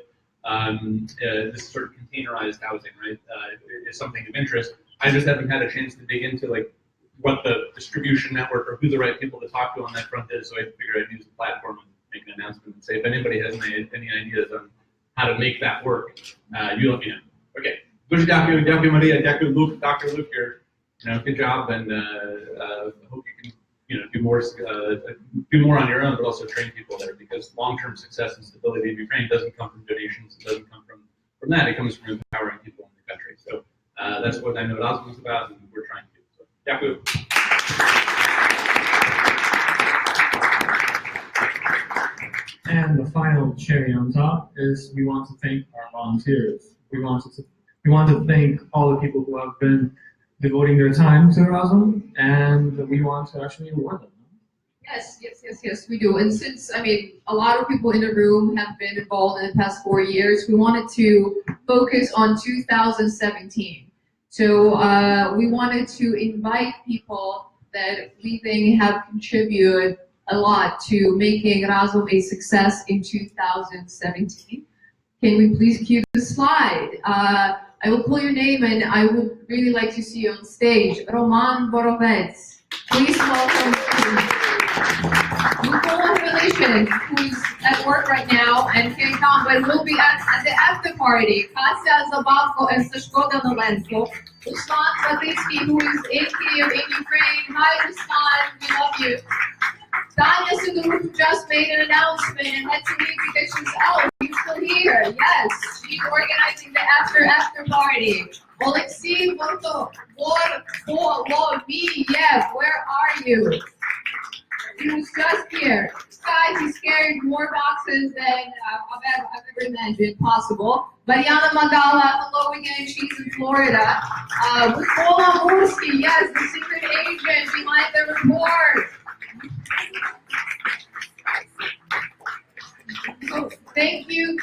This sort of containerized housing, right, is something of interest. I just haven't had a chance to dig into like what the distribution network or who the right people to talk to on that front is. So I figured I'd use the platform and make an announcement and say if anybody has any ideas on how to make that work, you let me know. Okay. Дуже дякую, дякую, Maria, дякую, Luke, Dr. Luke here. You know, good job, and hope you can, you know, do more on your own, but also train people there, because long-term success and stability of Ukraine doesn't come from donations. It doesn't come from that. It comes from empowering people in the country. So that's what I know Razom is about, and we're trying to do. So, дякую. And the final cherry on top is we want to thank our volunteers. We want to thank all the people who have been devoting their time to Razom, and we want to actually reward them. Yes, we do. And since, I mean, a lot of people in the room have been involved in the past 4 years, we wanted to focus on 2017. So we wanted to invite people that we think have contributed a lot to making Razom a success in 2017. Can we please cue the slide? I will call your name, and I would really like to see you on stage. Roman Borovets. Please welcome Nicola Relation, who's at work right now and can't come, but will be at the after party. Katya Zabavko and Sashko Lanco. Ruslan Batitsky, who is in Kyiv, in Ukraine. Hi, Ruslan, we love you. Tanya Sudur, who just made an announcement and had to leave because she's out. You're still here. Yes, she's organizing the after party. Alexei Vortov, Voloviyev, where are you? He was just here. Guys, he's carried more boxes than I've ever imagined possible. Mariana Magala, hello again, she's in Florida. Bukola Mursky, yes, the secret agent behind the report. So thank you.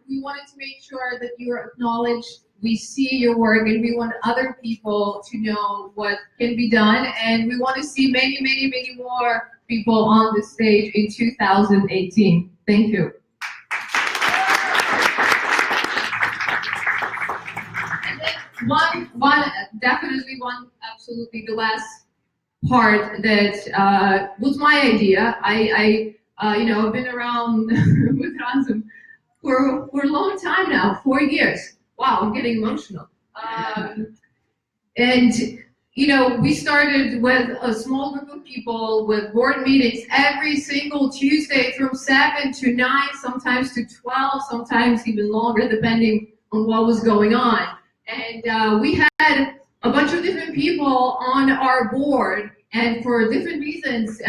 We wanted to make sure that you are acknowledged. We see your work, and we want other people to know what can be done. And we want to see many, many, many more people on the stage in 2018. Thank you. And then absolutely the last part that was my idea. I've been around with Razom for a long time now, 4 years. Wow, I'm getting emotional. We started with a small group of people with board meetings every single Tuesday from 7 to 9, sometimes to 12, sometimes even longer, depending on what was going on. And we had a bunch of different people on our board, and for different reasons,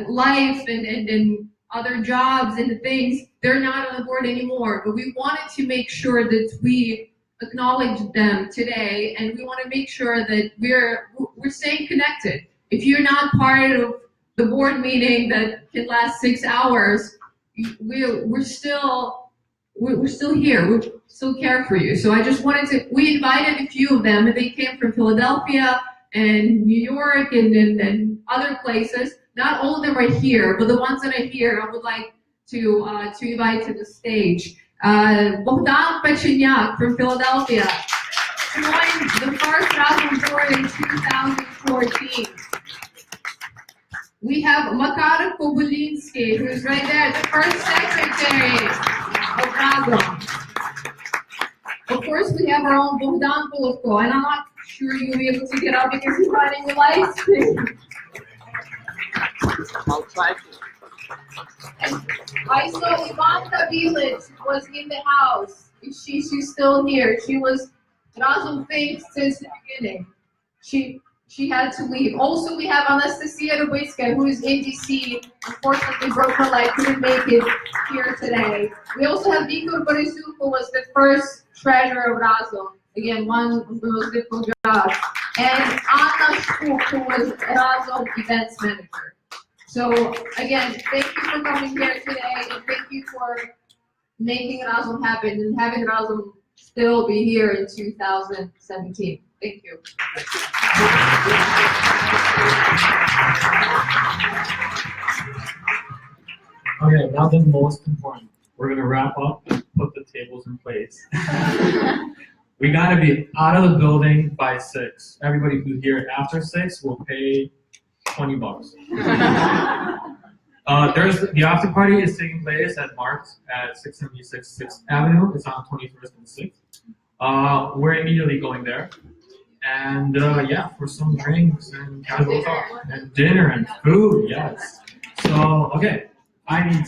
life and other jobs and things, they're not on the board anymore. But we wanted to make sure that we acknowledge them today, and we want to make sure that we're staying connected. If you're not part of the board meeting that can last 6 hours, we're still here. We still care for you. So I just wanted to. We invited a few of them, and they came from Philadelphia and New York and other places. Not all of them are here, but the ones that are here, I would like to invite to the stage. Bogdan Pechenyak from Philadelphia joined the first Razom board in 2014. We have Makar Kobulinsky, who's right there, the first secretary of Razom. Of course, we have our own Bogdan Polovko, and I'm not sure you'll be able to get up because he's running the live stream. I'll try to. And I saw Ivanka Bilic was in the house. She's still here. She was Razom Fink since the beginning. She had to leave. Also, we have Anastasia Rubitska, who is in DC. Unfortunately, broke her leg, couldn't make it here today. We also have Igor Borisuk, who was the first treasurer of Razom. Again, one of the most difficult jobs. And Anna Shuk, who was Razom events manager. So again, thank you for coming here today, and thank you for making Razom happen and having Razom still be here in 2017. Thank you. Okay, now the most important. We're gonna wrap up and put the tables in place. We gotta be out of the building by 6. Everybody who's here after 6 will pay $20. There's the after party is taking place at Mark's at 676 6th Avenue. It's on 21st and 6th. We're immediately going there, and yeah, for some drinks and casual talk and dinner and food. Yes. So okay, I need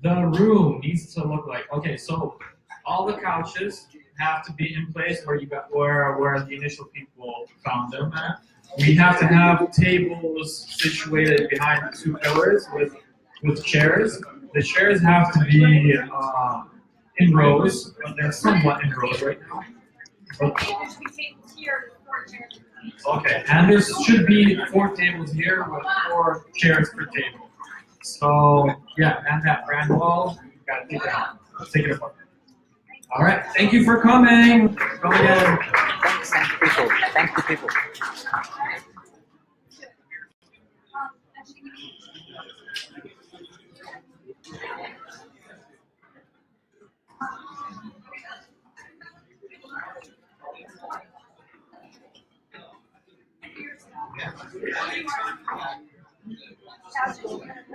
the room needs to look like okay. So all the couches have to be in place where you got where the initial people found them at. We have to have tables situated behind the 2 pillars with chairs. The chairs have to be in rows, but they're somewhat in rows right now. Okay, and there should be 4 tables here with 4 chairs per table. So yeah, and that brand wall, you gotta take it out. Let's take it apart. All right, thank you for coming. Come again. Thank you, people. Thank you, people.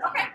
Okay.